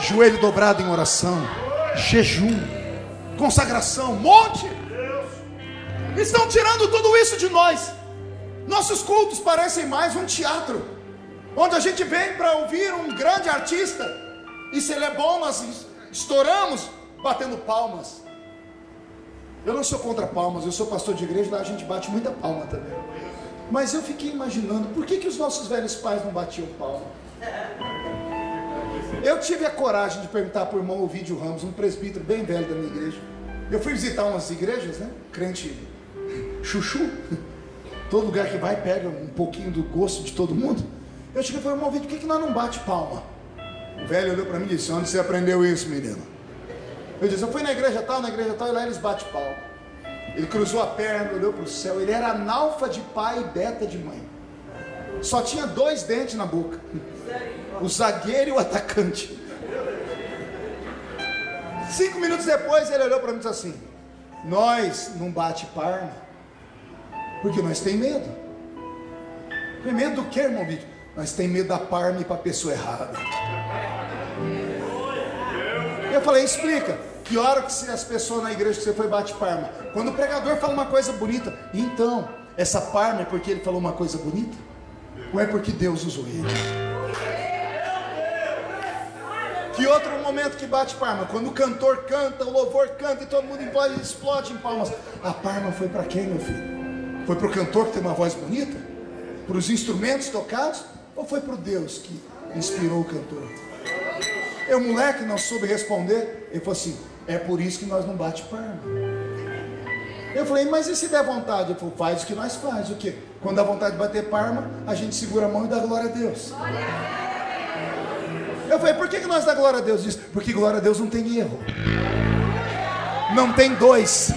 joelho dobrado em oração, jejum, consagração, monte. Estão tirando tudo isso de nós. Nossos cultos parecem mais um teatro, onde a gente vem para ouvir um grande artista, e se ele é bom, nós estouramos batendo palmas. Eu não sou contra palmas, eu sou pastor de igreja, lá a gente bate muita palma também. Mas eu fiquei imaginando, por que os nossos velhos pais não batiam palma? Eu tive a coragem de perguntar para o irmão Ovidio Ramos, um presbítero bem velho da minha igreja. Eu fui visitar umas igrejas, né? Crente chuchu. Todo lugar que vai pega um pouquinho do gosto de todo mundo. Eu cheguei e falei, irmão Ovidio, por que nós não bate palma? O velho olhou para mim e disse, onde você aprendeu isso, menino? Eu disse, eu fui na igreja tal, e lá eles batem palma. Ele cruzou a perna, olhou para o céu. Ele era analfa de pai e beta de mãe. Só tinha 2 dentes na boca. O zagueiro e o atacante. 5 minutos depois ele olhou para mim e disse assim, nós não bate palma porque nós tem medo. Tem medo do que, irmão Vítor? Nós tem medo da palma e para a pessoa errada. Eu falei, explica. Que hora que as pessoas na igreja que você foi bate palma? Quando o pregador fala uma coisa bonita. Então, essa palma é porque ele falou uma coisa bonita? Ou é porque Deus usou ele? Que outro momento que bate palma? Quando o cantor canta, o louvor canta e todo mundo explode em palmas. A palma foi para quem, meu filho? Foi para o cantor que tem uma voz bonita? Para os instrumentos tocados? Ou foi para o Deus que inspirou o cantor? E o moleque não soube responder. Ele falou assim: é por isso que nós não bate palma. Eu falei: mas e se der vontade? Ele falou: faz o que nós faz. O quê? Quando dá vontade de bater palma, a gente segura a mão e dá glória a Deus. Eu falei: por que nós dá glória a Deus? Diz: porque glória a Deus não tem erro. Não tem dois.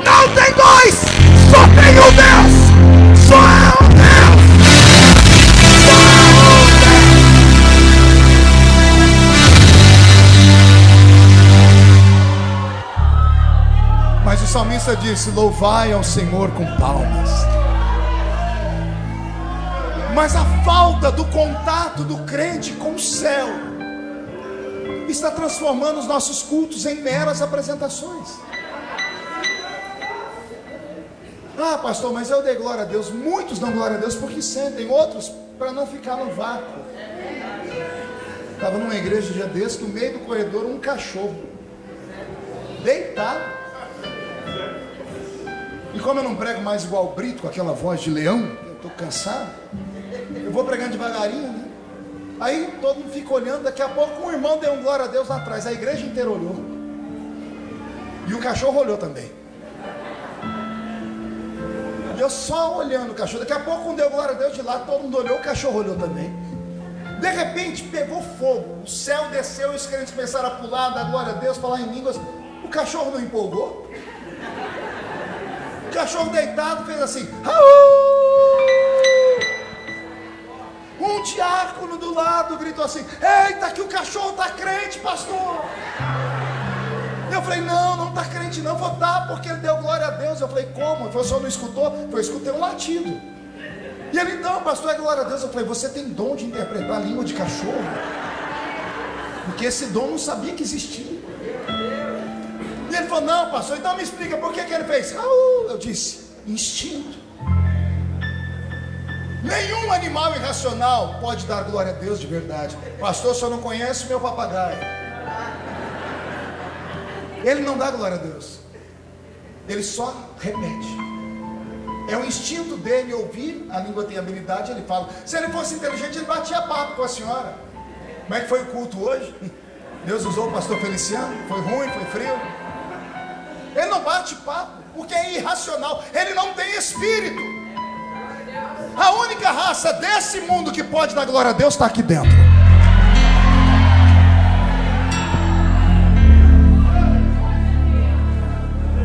Não tem dois! Só tem um Deus! Só é um Deus! Só é um Deus! Mas o salmista disse: louvai ao Senhor com palmas. Mas a falta do contato do crente com o céu está transformando os nossos cultos em meras apresentações. Ah, pastor, mas eu dei glória a Deus. Muitos dão glória a Deus porque sentem, outros para não ficar no vácuo. Estava numa igreja dia desse, no meio do corredor, um cachorro deitado. E como eu não prego mais igual o Brito, com aquela voz de leão, eu estou cansado, eu vou pregando devagarinho, né? Aí todo mundo fica olhando. Daqui a pouco um irmão deu um glória a Deus lá atrás. A igreja inteira olhou. E o cachorro olhou também. E eu só olhando o cachorro. Daqui a pouco um deu glória a Deus de lá. Todo mundo olhou, o cachorro olhou também. De repente pegou fogo. O céu desceu e os crentes começaram a pular, dar glória a Deus, falar em línguas. O cachorro não empolgou. O cachorro deitado fez assim: um diácono do lado gritou assim: eita, que o cachorro está crente, pastor. Eu falei: não está crente não. Eu falei: tá, porque ele deu glória a Deus. Eu falei: como? Ele falou: o senhor não escutou? Eu falei: escutei um latido. E ele: não, pastor, é glória a Deus. Eu falei: você tem dom de interpretar a língua de cachorro? Porque esse dom não sabia que existia. E ele falou: não, pastor, então me explica por que ele fez. Eu disse: instinto. Nenhum animal irracional pode dar glória a Deus de verdade. Pastor, o senhor não conhece o meu papagaio. Ele não dá glória a Deus. Ele só repete. É o instinto dele ouvir. A língua tem habilidade, ele fala. Se ele fosse inteligente, ele batia papo com a senhora. Como é que foi o culto hoje? Deus usou o pastor Feliciano? Foi ruim, foi frio? Ele não bate papo, porque é irracional. Ele não tem espírito. A única raça desse mundo que pode dar glória a Deus está aqui dentro.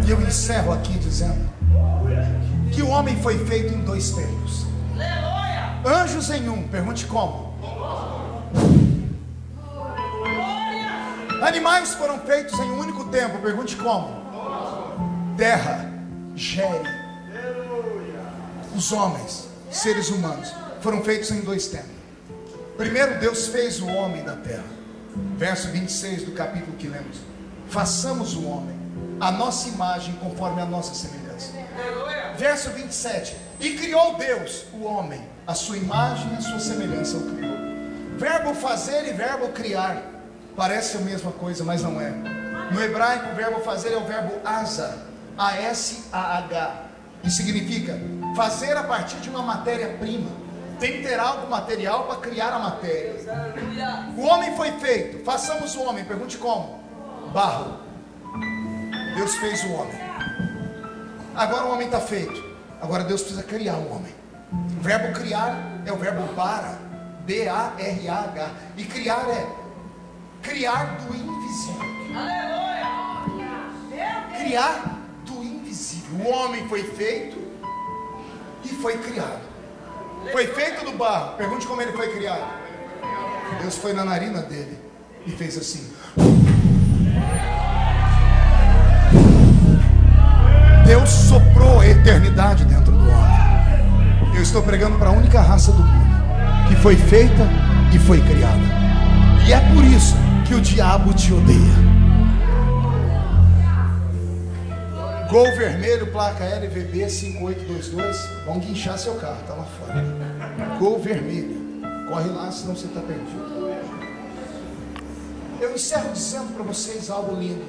E eu encerro aqui dizendo que o homem foi feito em dois tempos. Anjos em um. Pergunte como. Animais foram feitos em um único tempo. Pergunte como. Terra gere. Os homens, seres humanos, foram feitos em dois tempos. Primeiro Deus fez o homem da terra. Verso 26 do capítulo que lemos: façamos o homem a nossa imagem conforme a nossa semelhança. Verso 27: e criou Deus o homem, a sua imagem e a sua semelhança o criou. Verbo fazer e verbo criar parece a mesma coisa, mas não é. No hebraico o verbo fazer é o verbo asa, A-S-A-H, e significa fazer a partir de uma matéria-prima. Tem que ter algo material para criar a matéria. O homem foi feito. Façamos o homem. Pergunte como. Barro. Deus fez o homem. Agora o homem está feito. Agora Deus precisa criar o homem. O verbo criar é o verbo bara, B-A-R-A-H. E criar é criar do invisível. Criar do invisível. O homem foi feito e foi criado. Foi feito do barro. Pergunte como ele foi criado. Deus foi na narina dele e fez assim. Deus soprou a eternidade dentro do homem. Eu estou pregando para a única raça do mundo que foi feita e foi criada. E é por isso que o diabo te odeia. Gol vermelho, placa LVB 5822. Vão guinchar seu carro, tá lá fora. Gol vermelho. Corre lá, senão você está perdido. Eu encerro dizendo para vocês algo lindo.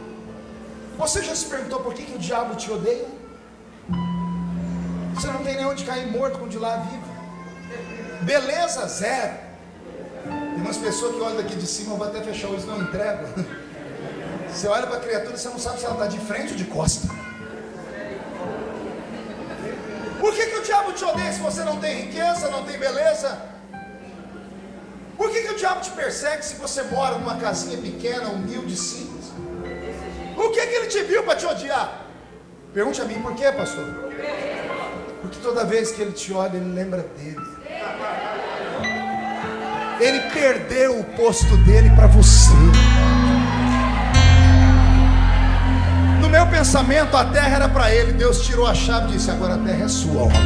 Você já se perguntou por que o diabo te odeia? Você não tem nem onde cair morto com de lá vivo. Beleza, zero. Tem umas pessoas que olham daqui de cima, eu vou até fechar o olho, não entrego. Você olha para a criatura e você não sabe se ela está de frente ou de costa. Por que o diabo te odeia se você não tem riqueza, não tem beleza? Por que o diabo te persegue se você mora numa casinha pequena, humilde, simples? O que ele te viu para te odiar? Pergunte a mim, por quê, pastor? Porque toda vez que ele te olha, ele lembra dele. Ele perdeu o posto dele para você. No meu pensamento, a terra era para ele. Deus tirou a chave e disse: agora a terra é sua, homem.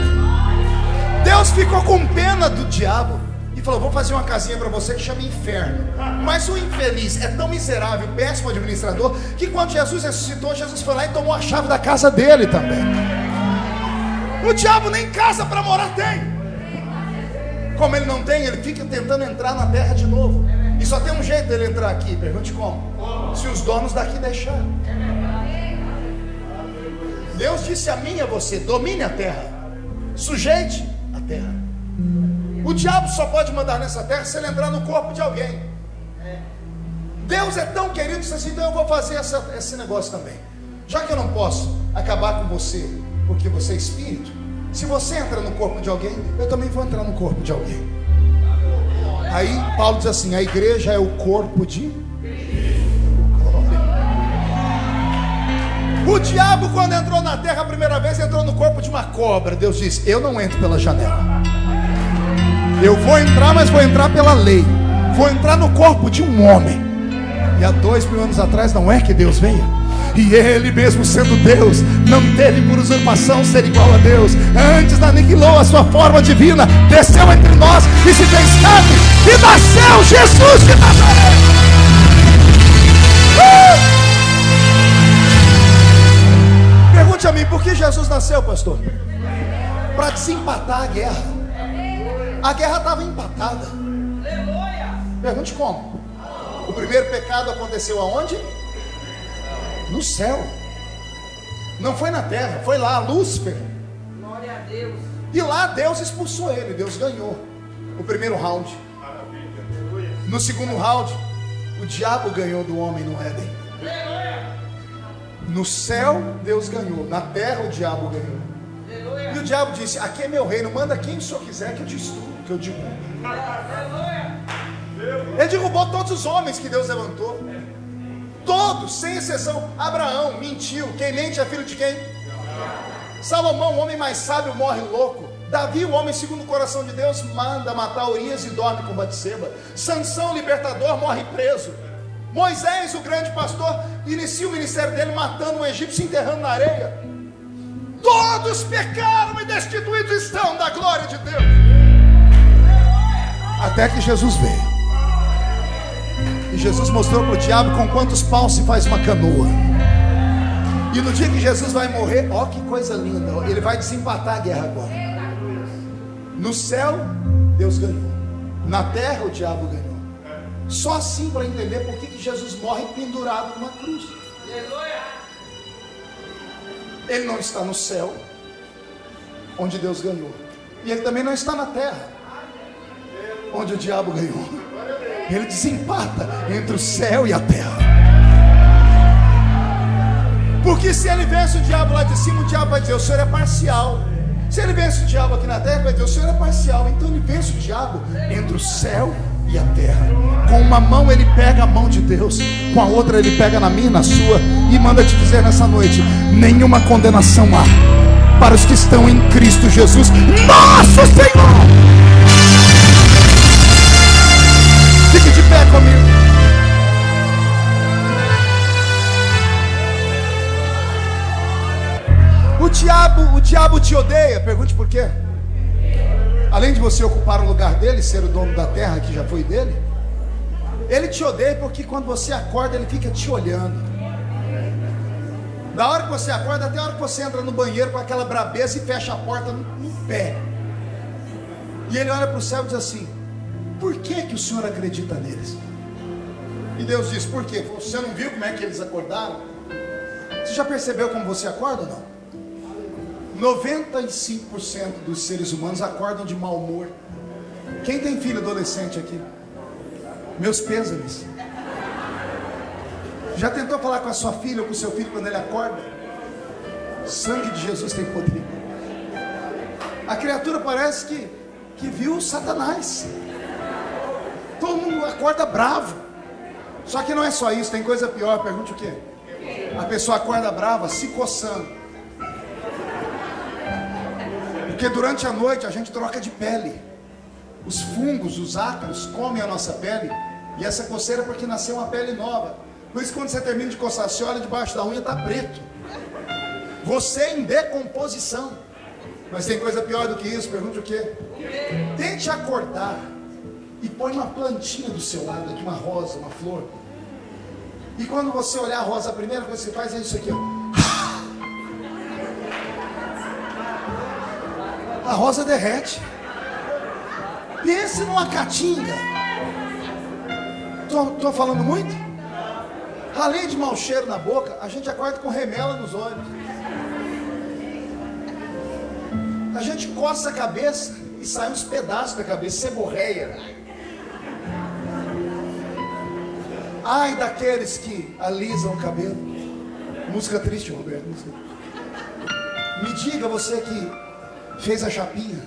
Deus ficou com pena do diabo e falou: vou fazer uma casinha para você que chama inferno. Mas o infeliz é tão miserável, péssimo administrador, que quando Jesus ressuscitou, Jesus foi lá e tomou a chave da casa dele também. O diabo nem casa para morar tem. Como ele não tem, ele fica tentando entrar na terra de novo. E só tem um jeito dele entrar aqui. Pergunte como? Se os donos daqui deixarem. Deus disse a mim e a você: domine a terra, sujeite a terra. O diabo só pode mandar nessa terra se ele entrar no corpo de alguém. Deus é tão querido que assim, então eu vou fazer esse negócio também. Já que eu não posso acabar com você, porque você é espírito, se você entra no corpo de alguém, eu também vou entrar no corpo de alguém. Aí Paulo diz assim: a igreja é o corpo de O diabo, quando entrou na terra a primeira vez, entrou no corpo de uma cobra. Deus disse: eu não entro pela janela. Eu vou entrar, mas vou entrar pela lei. Vou entrar no corpo de um homem. E há 2000 anos atrás não é que Deus veio. E ele mesmo sendo Deus, não teve por usurpação ser igual a Deus. Antes aniquilou a sua forma divina, desceu entre nós e se fez carne, e nasceu Jesus de Nazaré. Pergunte a mim, por que Jesus nasceu, pastor? Para desempatar a guerra. A guerra estava empatada. Pergunte como? O primeiro pecado aconteceu aonde? No céu. Não foi na terra, foi lá, Lúcifer. Glória a Deus. E lá Deus expulsou ele, Deus ganhou o primeiro round. No segundo round, o diabo ganhou do homem no Éden. No céu Deus ganhou, na terra o diabo ganhou. E o diabo disse: aqui é meu reino, manda quem o senhor quiser que eu destruo, que eu derrubo. Ele derrubou todos os homens que Deus levantou. Todos, sem exceção. Abraão mentiu. Quem mente é filho de quem? Salomão, o homem mais sábio, morre louco. Davi, o homem segundo o coração de Deus, manda matar Urias e dorme com Batseba. Sansão, libertador, morre preso. Moisés, o grande pastor, inicia o ministério dele matando um egípcio e enterrando na areia. Todos pecaram e destituídos estão da glória de Deus. Até que Jesus veio. E Jesus mostrou para o diabo com quantos paus se faz uma canoa. E no dia que Jesus vai morrer, ó que coisa linda, ele vai desempatar a guerra agora. No céu, Deus ganhou. Na terra, o diabo ganhou. Só assim para entender por que Jesus morre pendurado numa cruz. Ele não está no céu, onde Deus ganhou. E ele também não está na terra, onde o diabo ganhou. Ele desempata entre o céu e a terra. Porque se ele vence o diabo lá de cima, o diabo vai dizer: o senhor é parcial. Se ele vence o diabo aqui na terra, vai dizer: o senhor é parcial. Então ele vence o diabo entre o céu e a terra. Com uma mão ele pega a mão de Deus, com a outra ele pega na minha, na sua, e manda te dizer nessa noite: nenhuma condenação há para os que estão em Cristo Jesus, nosso Senhor. Fique de pé comigo. O diabo te odeia. Pergunte por quê. Além de você ocupar o lugar dele, ser o dono da terra que já foi dele, ele te odeia porque quando você acorda ele fica te olhando. Da hora que você acorda até a hora que você entra no banheiro com aquela brabeza e fecha a porta no pé. E ele olha para o céu e diz assim: por que o senhor acredita neles? E Deus diz, por quê? Você não viu como é que eles acordaram? Você já percebeu como você acorda ou não? 95% dos seres humanos acordam de mau humor. Quem tem filho adolescente aqui? Meus pêsames. Já tentou falar com a sua filha ou com o seu filho quando ele acorda? O sangue de Jesus tem poder. A criatura parece que viu Satanás. Todo mundo acorda bravo. Só que não é só isso, tem coisa pior. Pergunte o quê? A pessoa acorda brava se coçando. Porque durante a noite a gente troca de pele. Os fungos, os ácaros comem a nossa pele. E essa coceira é porque nasceu uma pele nova. Por isso quando você termina de coçar, você olha debaixo da unha, está preto. Você em decomposição. Mas tem coisa pior do que isso, pergunte o quê? Tente acordar e põe uma plantinha do seu lado aqui, uma rosa, uma flor. E quando você olhar a rosa, a primeira coisa que você faz é isso aqui, ó. A rosa derrete. Pense numa caatinga. Tô falando muito? Além de mau cheiro na boca, a gente acorda com remela nos olhos. A gente coça a cabeça e sai uns pedaços da cabeça, seborreia. Ai daqueles que alisam o cabelo. Música triste, Roberto. Me diga, você que fez a chapinha.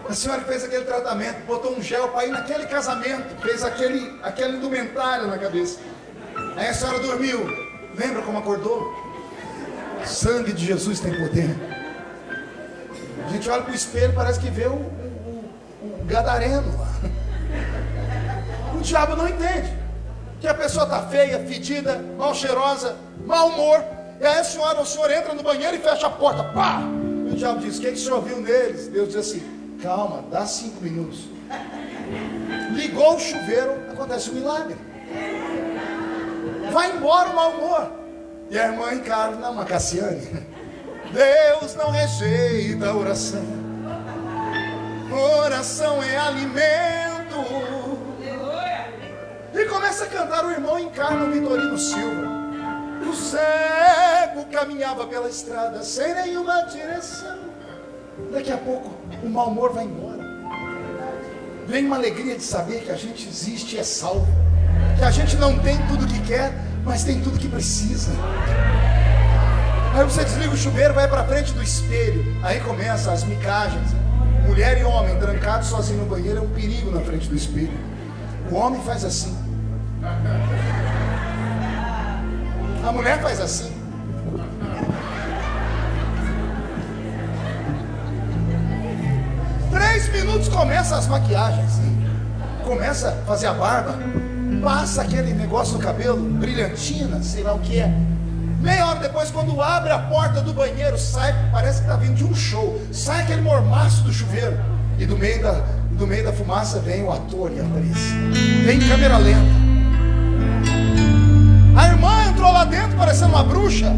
A senhora que fez aquele tratamento, botou um gel para ir naquele casamento, fez aquela indumentária na cabeça. Aí a senhora dormiu. Lembra como acordou? O sangue de Jesus tem poder. A gente olha para o espelho, parece que vê o gadareno lá. O diabo não entende que a pessoa está feia, fedida, mal cheirosa, mau humor. E aí o senhor entra no banheiro e fecha a porta. Pá! E o diabo diz, o que o senhor viu neles? Deus diz assim, calma, dá 5 minutos. Ligou o chuveiro, acontece um milagre. Vai embora o mau humor. E a irmã encarna uma Cassiane. Deus não rejeita a oração. Oração é alimento. E começa a cantar, o irmão encarna o Vitorino Silva. O cego caminhava pela estrada sem nenhuma direção. Daqui a pouco o mau humor vai embora. Vem uma alegria de saber que a gente existe e é salvo. Que a gente não tem tudo que quer, mas tem tudo que precisa. Aí você desliga o chuveiro, vai para frente do espelho. Aí começam as micagens. Mulher e homem trancados sozinhos no banheiro é um perigo na frente do espelho. O homem faz assim. A mulher faz assim. Três minutos começa as maquiagens. Começa a fazer a barba. Passa aquele negócio no cabelo, brilhantina, sei lá o que é. Meia hora depois, quando abre a porta do banheiro, sai, parece que está vindo de um show. Sai aquele mormaço do chuveiro. E do meio da fumaça vem o ator e a atriz. Vem em câmera lenta. A irmã entrou lá dentro parecendo uma bruxa.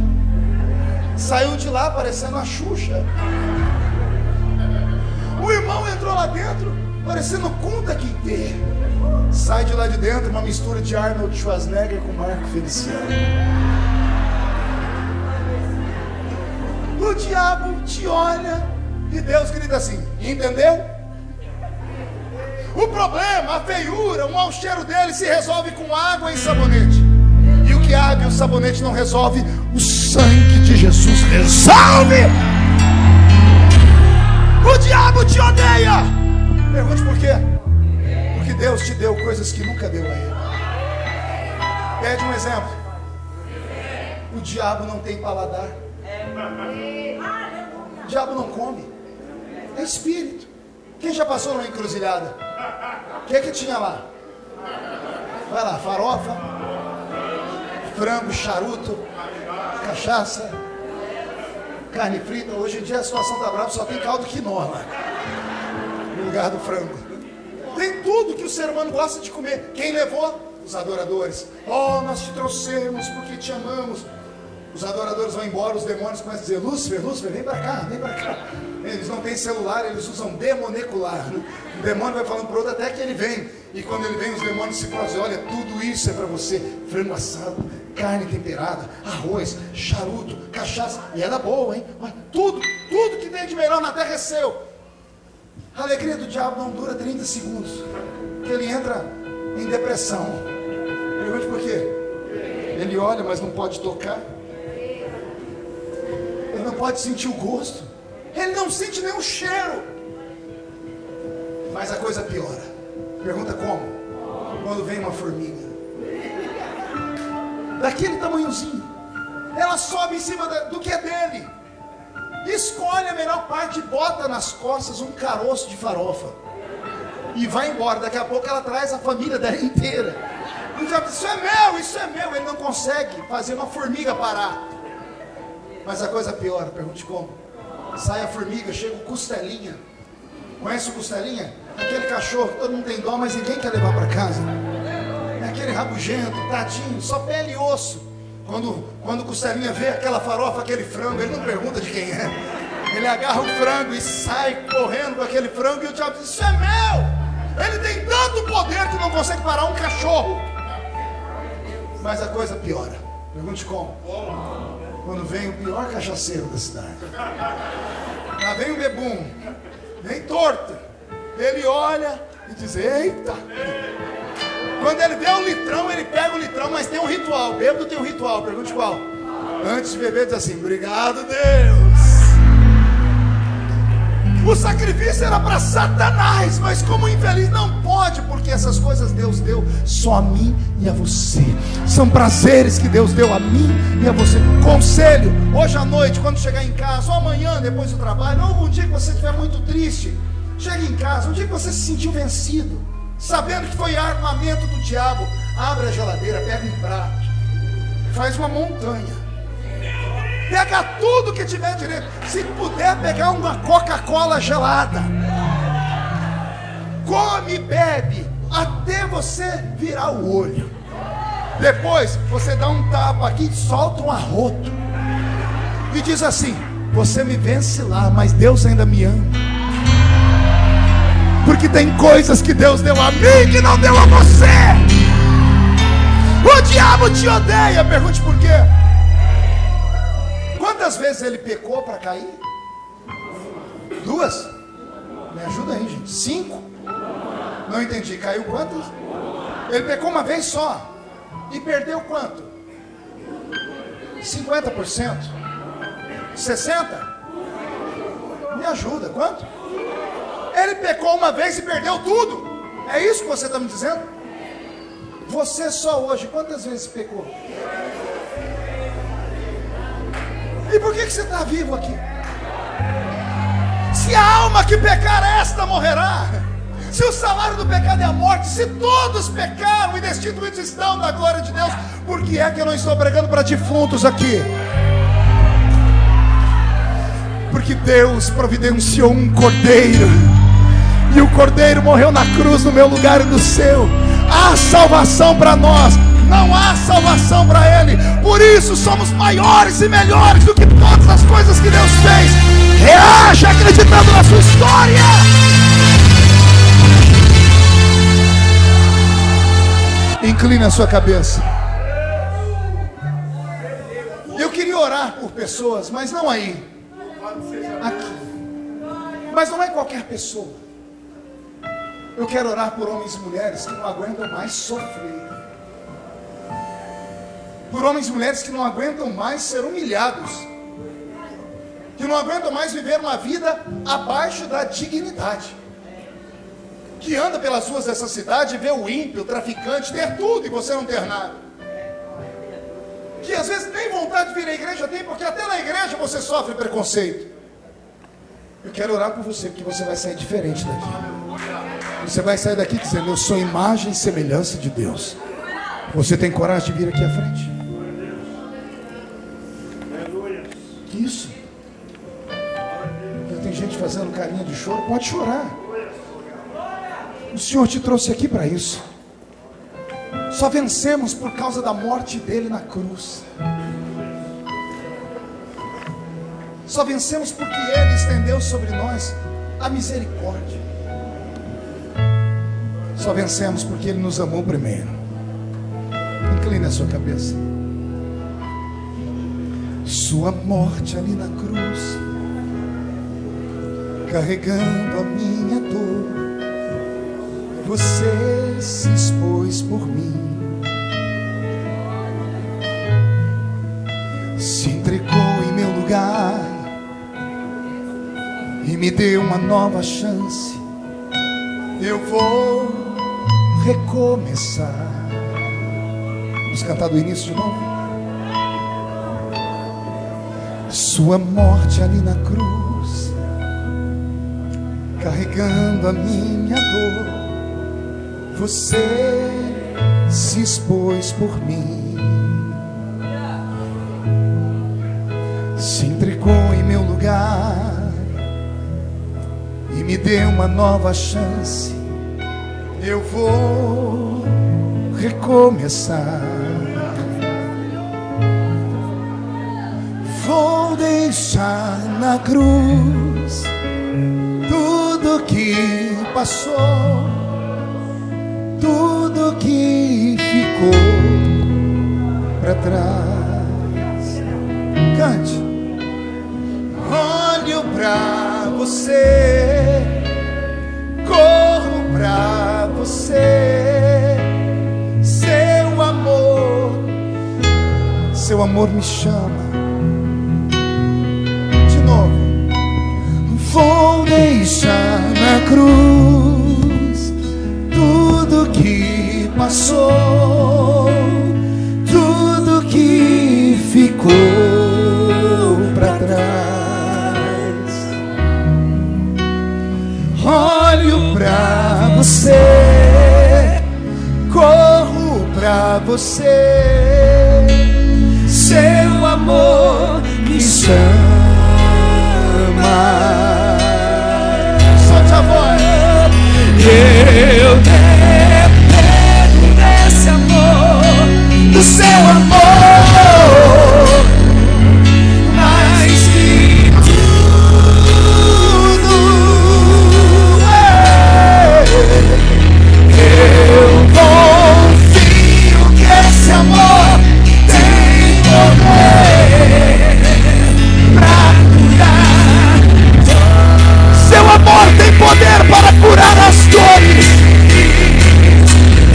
Saiu de lá parecendo uma Xuxa. O irmão entrou lá dentro parecendo Kunta Kinte. Sai de lá de dentro uma mistura de Arnold Schwarzenegger com Marco Feliciano. O diabo te olha e Deus grita assim, entendeu? O problema, a feiura, o mau cheiro dele se resolve com água e sabonete. E o que a água e o sabonete não resolve, o sangue de Jesus resolve. O diabo te odeia. Pergunte por quê? Porque Deus te deu coisas que nunca deu a ele. Pede um exemplo. O diabo não tem paladar. O diabo não come. É espírito. Quem já passou numa encruzilhada? O que tinha lá? Vai lá, farofa, frango, charuto, cachaça, carne frita. Hoje em dia a situação tá brava, só tem caldo quinó lá no lugar do frango. Tem tudo que o ser humano gosta de comer. Quem levou? Os adoradores. Oh, nós te trouxemos porque te amamos. Os adoradores vão embora, os demônios começam a dizer, Lúcifer, Lúcifer, vem para cá, vem para cá. eles não têm celular, eles usam demonecular. O demônio vai falando para o outro até que ele vem. E quando ele vem, os demônios se fazem: olha, tudo isso é para você. Frango assado, carne temperada, arroz, charuto, cachaça. E é da boa, hein? Olha, tudo que tem de melhor na terra é seu. A alegria do diabo não dura 30 segundos. Porque ele entra em depressão. Pergunte por quê? Ele olha, mas não pode tocar. Ele não pode sentir o gosto. Ele não sente nem o cheiro. Mas a coisa piora. Pergunta como? Quando vem uma formiga daquele tamanhozinho, ela sobe em cima do que é dele, escolhe a melhor parte e bota nas costas um caroço de farofa e vai embora. Daqui a pouco ela traz a família dela inteira. O diabo diz: isso é meu. Ele não consegue fazer uma formiga parar. Mas a coisa piora. Pergunte como? Sai a formiga, chega o Costelinha. Conhece o Costelinha? Aquele cachorro que todo mundo tem dó, mas ninguém quer levar para casa. É aquele rabugento, tadinho, só pele e osso. Quando o Costelinha vê aquela farofa, aquele frango, ele não pergunta de quem é. Ele agarra o frango e sai correndo com aquele frango. E o diabo diz: isso é meu. Ele tem tanto poder que não consegue parar um cachorro. Mas a coisa piora. Pergunte como? Quando vem o pior cachaceiro da cidade. Lá vem o bebum, vem torta. Ele olha e diz: eita. Quando ele vê o litrão, ele pega o litrão, mas tem um ritual. Bêbado tem um ritual. Pergunte qual? Antes de beber, diz assim: obrigado, Deus. O sacrifício era para Satanás, mas como infeliz não pode, porque essas coisas Deus deu só a mim e a você. São prazeres que Deus deu a mim e a você. Conselho: hoje à noite, quando chegar em casa, ou amanhã depois do trabalho, ou algum dia que você estiver muito triste, chegue em casa, um dia que você se sentiu vencido, sabendo que foi armamento do diabo, abre a geladeira, pega um prato, faz uma montanha, pega tudo que tiver direito. Se puder pegar uma Coca-Cola gelada, come e bebe até você virar o olho. Depois você dá um tapa aqui, solta um arroto e diz assim: você me vence lá, mas Deus ainda me ama. Porque tem coisas que Deus deu a mim que não deu a você. O diabo te odeia. Pergunte por quê. Quantas vezes ele pecou para cair? 2? Me ajuda aí, gente. 5? Não entendi. Caiu quantas? Ele pecou uma vez só. E perdeu quanto? 50%? 60%? Me ajuda. Quanto? Ele pecou uma vez e perdeu tudo. É isso que você está me dizendo? Você só hoje, quantas vezes pecou? E por que você está vivo aqui? Se a alma que pecar esta morrerá. Se o salário do pecado é a morte, se todos pecaram e destituídos estão da glória de Deus, por que é que eu não estou pregando para defuntos aqui? Porque Deus providenciou um cordeiro, e o cordeiro morreu na cruz no meu lugar e no seu. Há salvação para nós, não há salvação para ele. Por isso somos maiores e melhores do que todas as coisas que Deus fez. Reaja acreditando na sua história. Incline a sua cabeça. Eu queria orar por pessoas, mas não aí, aqui. Mas não é qualquer pessoa. Eu quero orar por homens e mulheres que não aguentam mais sofrer. Por homens e mulheres que não aguentam mais ser humilhados. Que não aguentam mais viver uma vida abaixo da dignidade. Que anda pelas ruas dessa cidade e vê o ímpio, o traficante, ter tudo e você não ter nada. Que às vezes nem vontade de vir à igreja tem, porque até na igreja você sofre preconceito. Eu quero orar por você, porque você vai sair diferente daqui. Você vai sair daqui dizendo: eu sou imagem e semelhança de Deus. Você tem coragem de vir aqui à frente? Isso. Tem gente fazendo carinha de choro. Pode chorar. O Senhor te trouxe aqui para isso. Só vencemos por causa da morte dele na cruz. Só vencemos porque Ele estendeu sobre nós a misericórdia. Só vencemos porque Ele nos amou primeiro. Incline a sua cabeça. Sua morte ali na cruz, carregando a minha dor, você se expôs por mim, se entregou em meu lugar e me deu uma nova chance. Eu vou recomeçar. Vamos cantar do início de novo. Sua morte ali na cruz, carregando a minha dor, você se expôs por mim, se entregou em meu lugar e me deu uma nova chance. Eu vou recomeçar. Vou deixar na cruz tudo que passou, tudo que ficou para trás. Cante. Olho pra você, corro pra você, seu amor me chama. Vou deixar na cruz tudo que passou, tudo que ficou para trás. Olho pra você, corro pra você, seu amor me chama. Solte a voz. Eu dependo desse amor, do seu amor, mais que tudo. Eu confio que esse amor tem poder pra curar. Seu amor tem poder para curar as dores.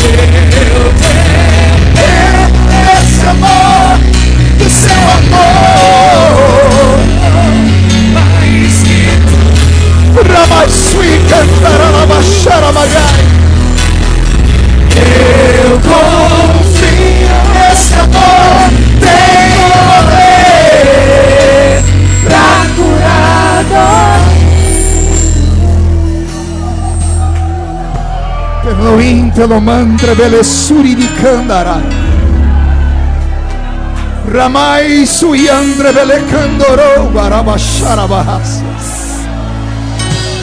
Eu dependo desse amor, do seu amor, mais que tudo. Ramassui cantará na baixara magai. Eu confio nesse amor, tem poder pra curar a dor. Elohim telomantra belessuri di candara, Ramai suyandre belecandoro barabasharabahas,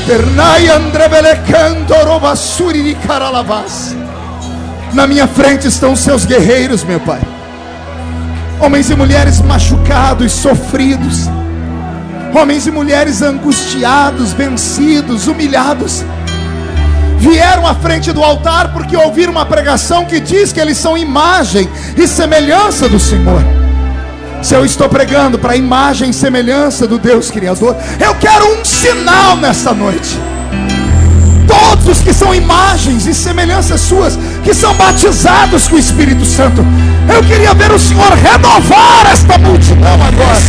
Pernai andre belecandoro basuri di caralabas. Na minha frente estão seus guerreiros, meu Pai, homens e mulheres machucados, sofridos, homens e mulheres angustiados, vencidos, humilhados. Vieram à frente do altar porque ouviram uma pregação que diz que eles são imagem e semelhança do Senhor. Se eu estou pregando para a imagem e semelhança do Deus Criador, eu quero um sinal nesta noite. Todos os que são imagens e semelhanças suas, que são batizados com o Espírito Santo, eu queria ver o Senhor renovar esta multidão agora.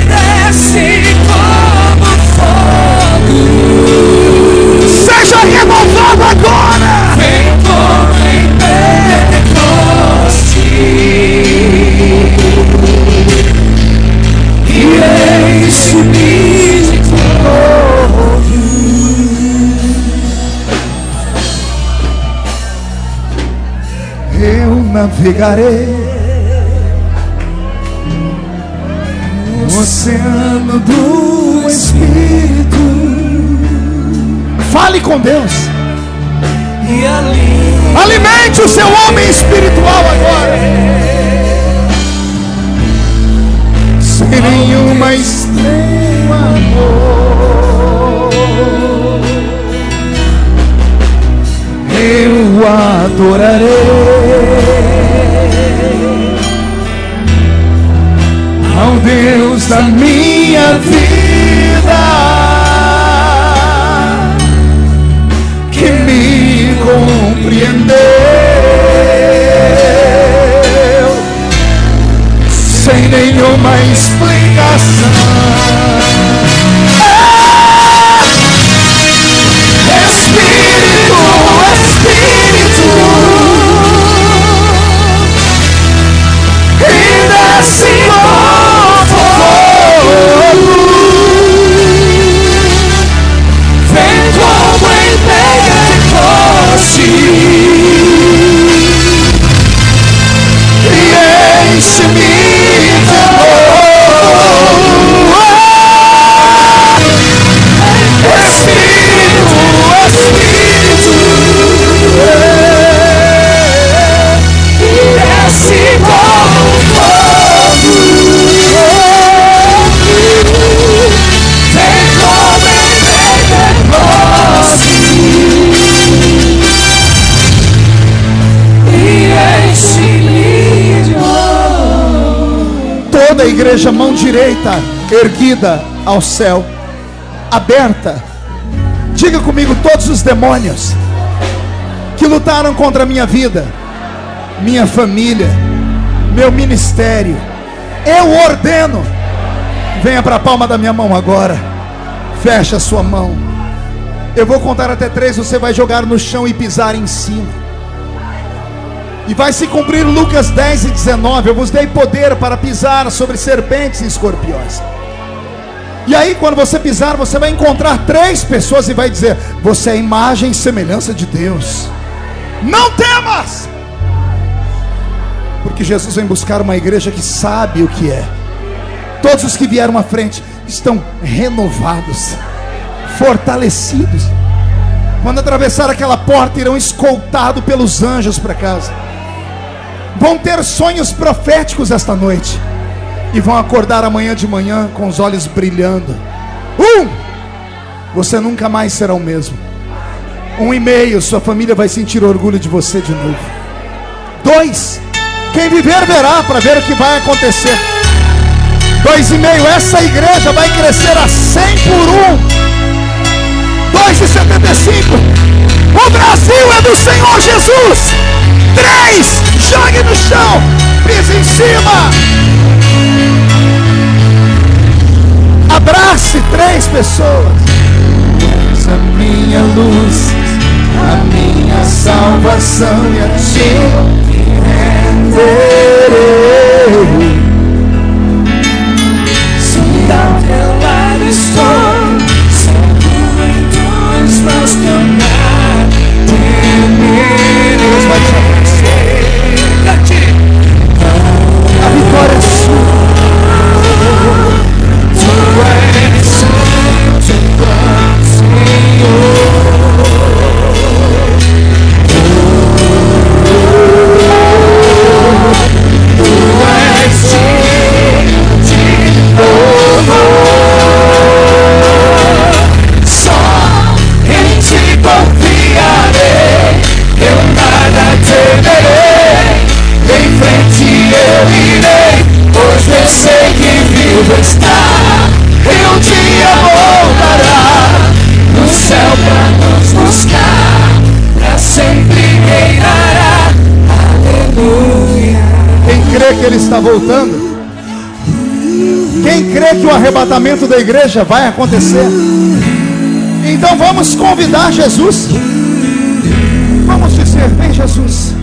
Desce como fogo, seja renovado agora. Vem como em Pentecoste e enche-me de novo. Eu navegarei no oceano do Espírito. Fale com Deus. Alimente o seu homem espiritual agora. Sem nenhuma extremo amor, eu adorarei ao Deus da minha vida, que me compreendeu sem nenhuma explicação. Espírito, Espírito, e desce como fogo, vem como em Pentecoste e enche-me de amor. Espírito, Espírito, e desce como fogo, vem como em Pentecoste e enche-me de amor. Toda a igreja, mão direita erguida ao céu, aberta. Diga comigo: todos os demônios que lutaram contra a minha vida, minha família, meu ministério, eu ordeno. Venha para a palma da minha mão agora. Feche a sua mão. Eu vou contar até 3. Você vai jogar no chão e pisar em cima. E vai se cumprir Lucas 10:19. Eu vos dei poder para pisar sobre serpentes e escorpiões. E aí, quando você pisar, você vai encontrar 3 pessoas e vai dizer: você é a imagem e semelhança de Deus. Não temas, porque Jesus vem buscar uma igreja que sabe o que é. Todos os que vieram à frente estão renovados, fortalecidos. Quando atravessar aquela porta, irão escoltados pelos anjos para casa. Vão ter sonhos proféticos esta noite e vão acordar amanhã de manhã com os olhos brilhando. Você nunca mais será o mesmo. 1,5, sua família vai sentir orgulho de você de novo. 2, quem viver verá, para ver o que vai acontecer. 2,5, essa igreja vai crescer a 100 por 2,75. O Brasil é do Senhor Jesus. 3, jogue no chão, pise em cima, abrace 3 pessoas. A minha luz, a minha salvação, e a ti me renderei. Se ao teu lado estou, seguro em tuas mãos caminhar, temerei. Deus vai te abençoar. A vitória é sua. Tu és Senhor. Que Ele está voltando? Quem crê que o arrebatamento da igreja vai acontecer? Então vamos convidar Jesus. Vamos dizer: vem Jesus.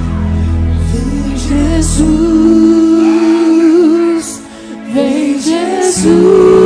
Vem Jesus. Vem Jesus.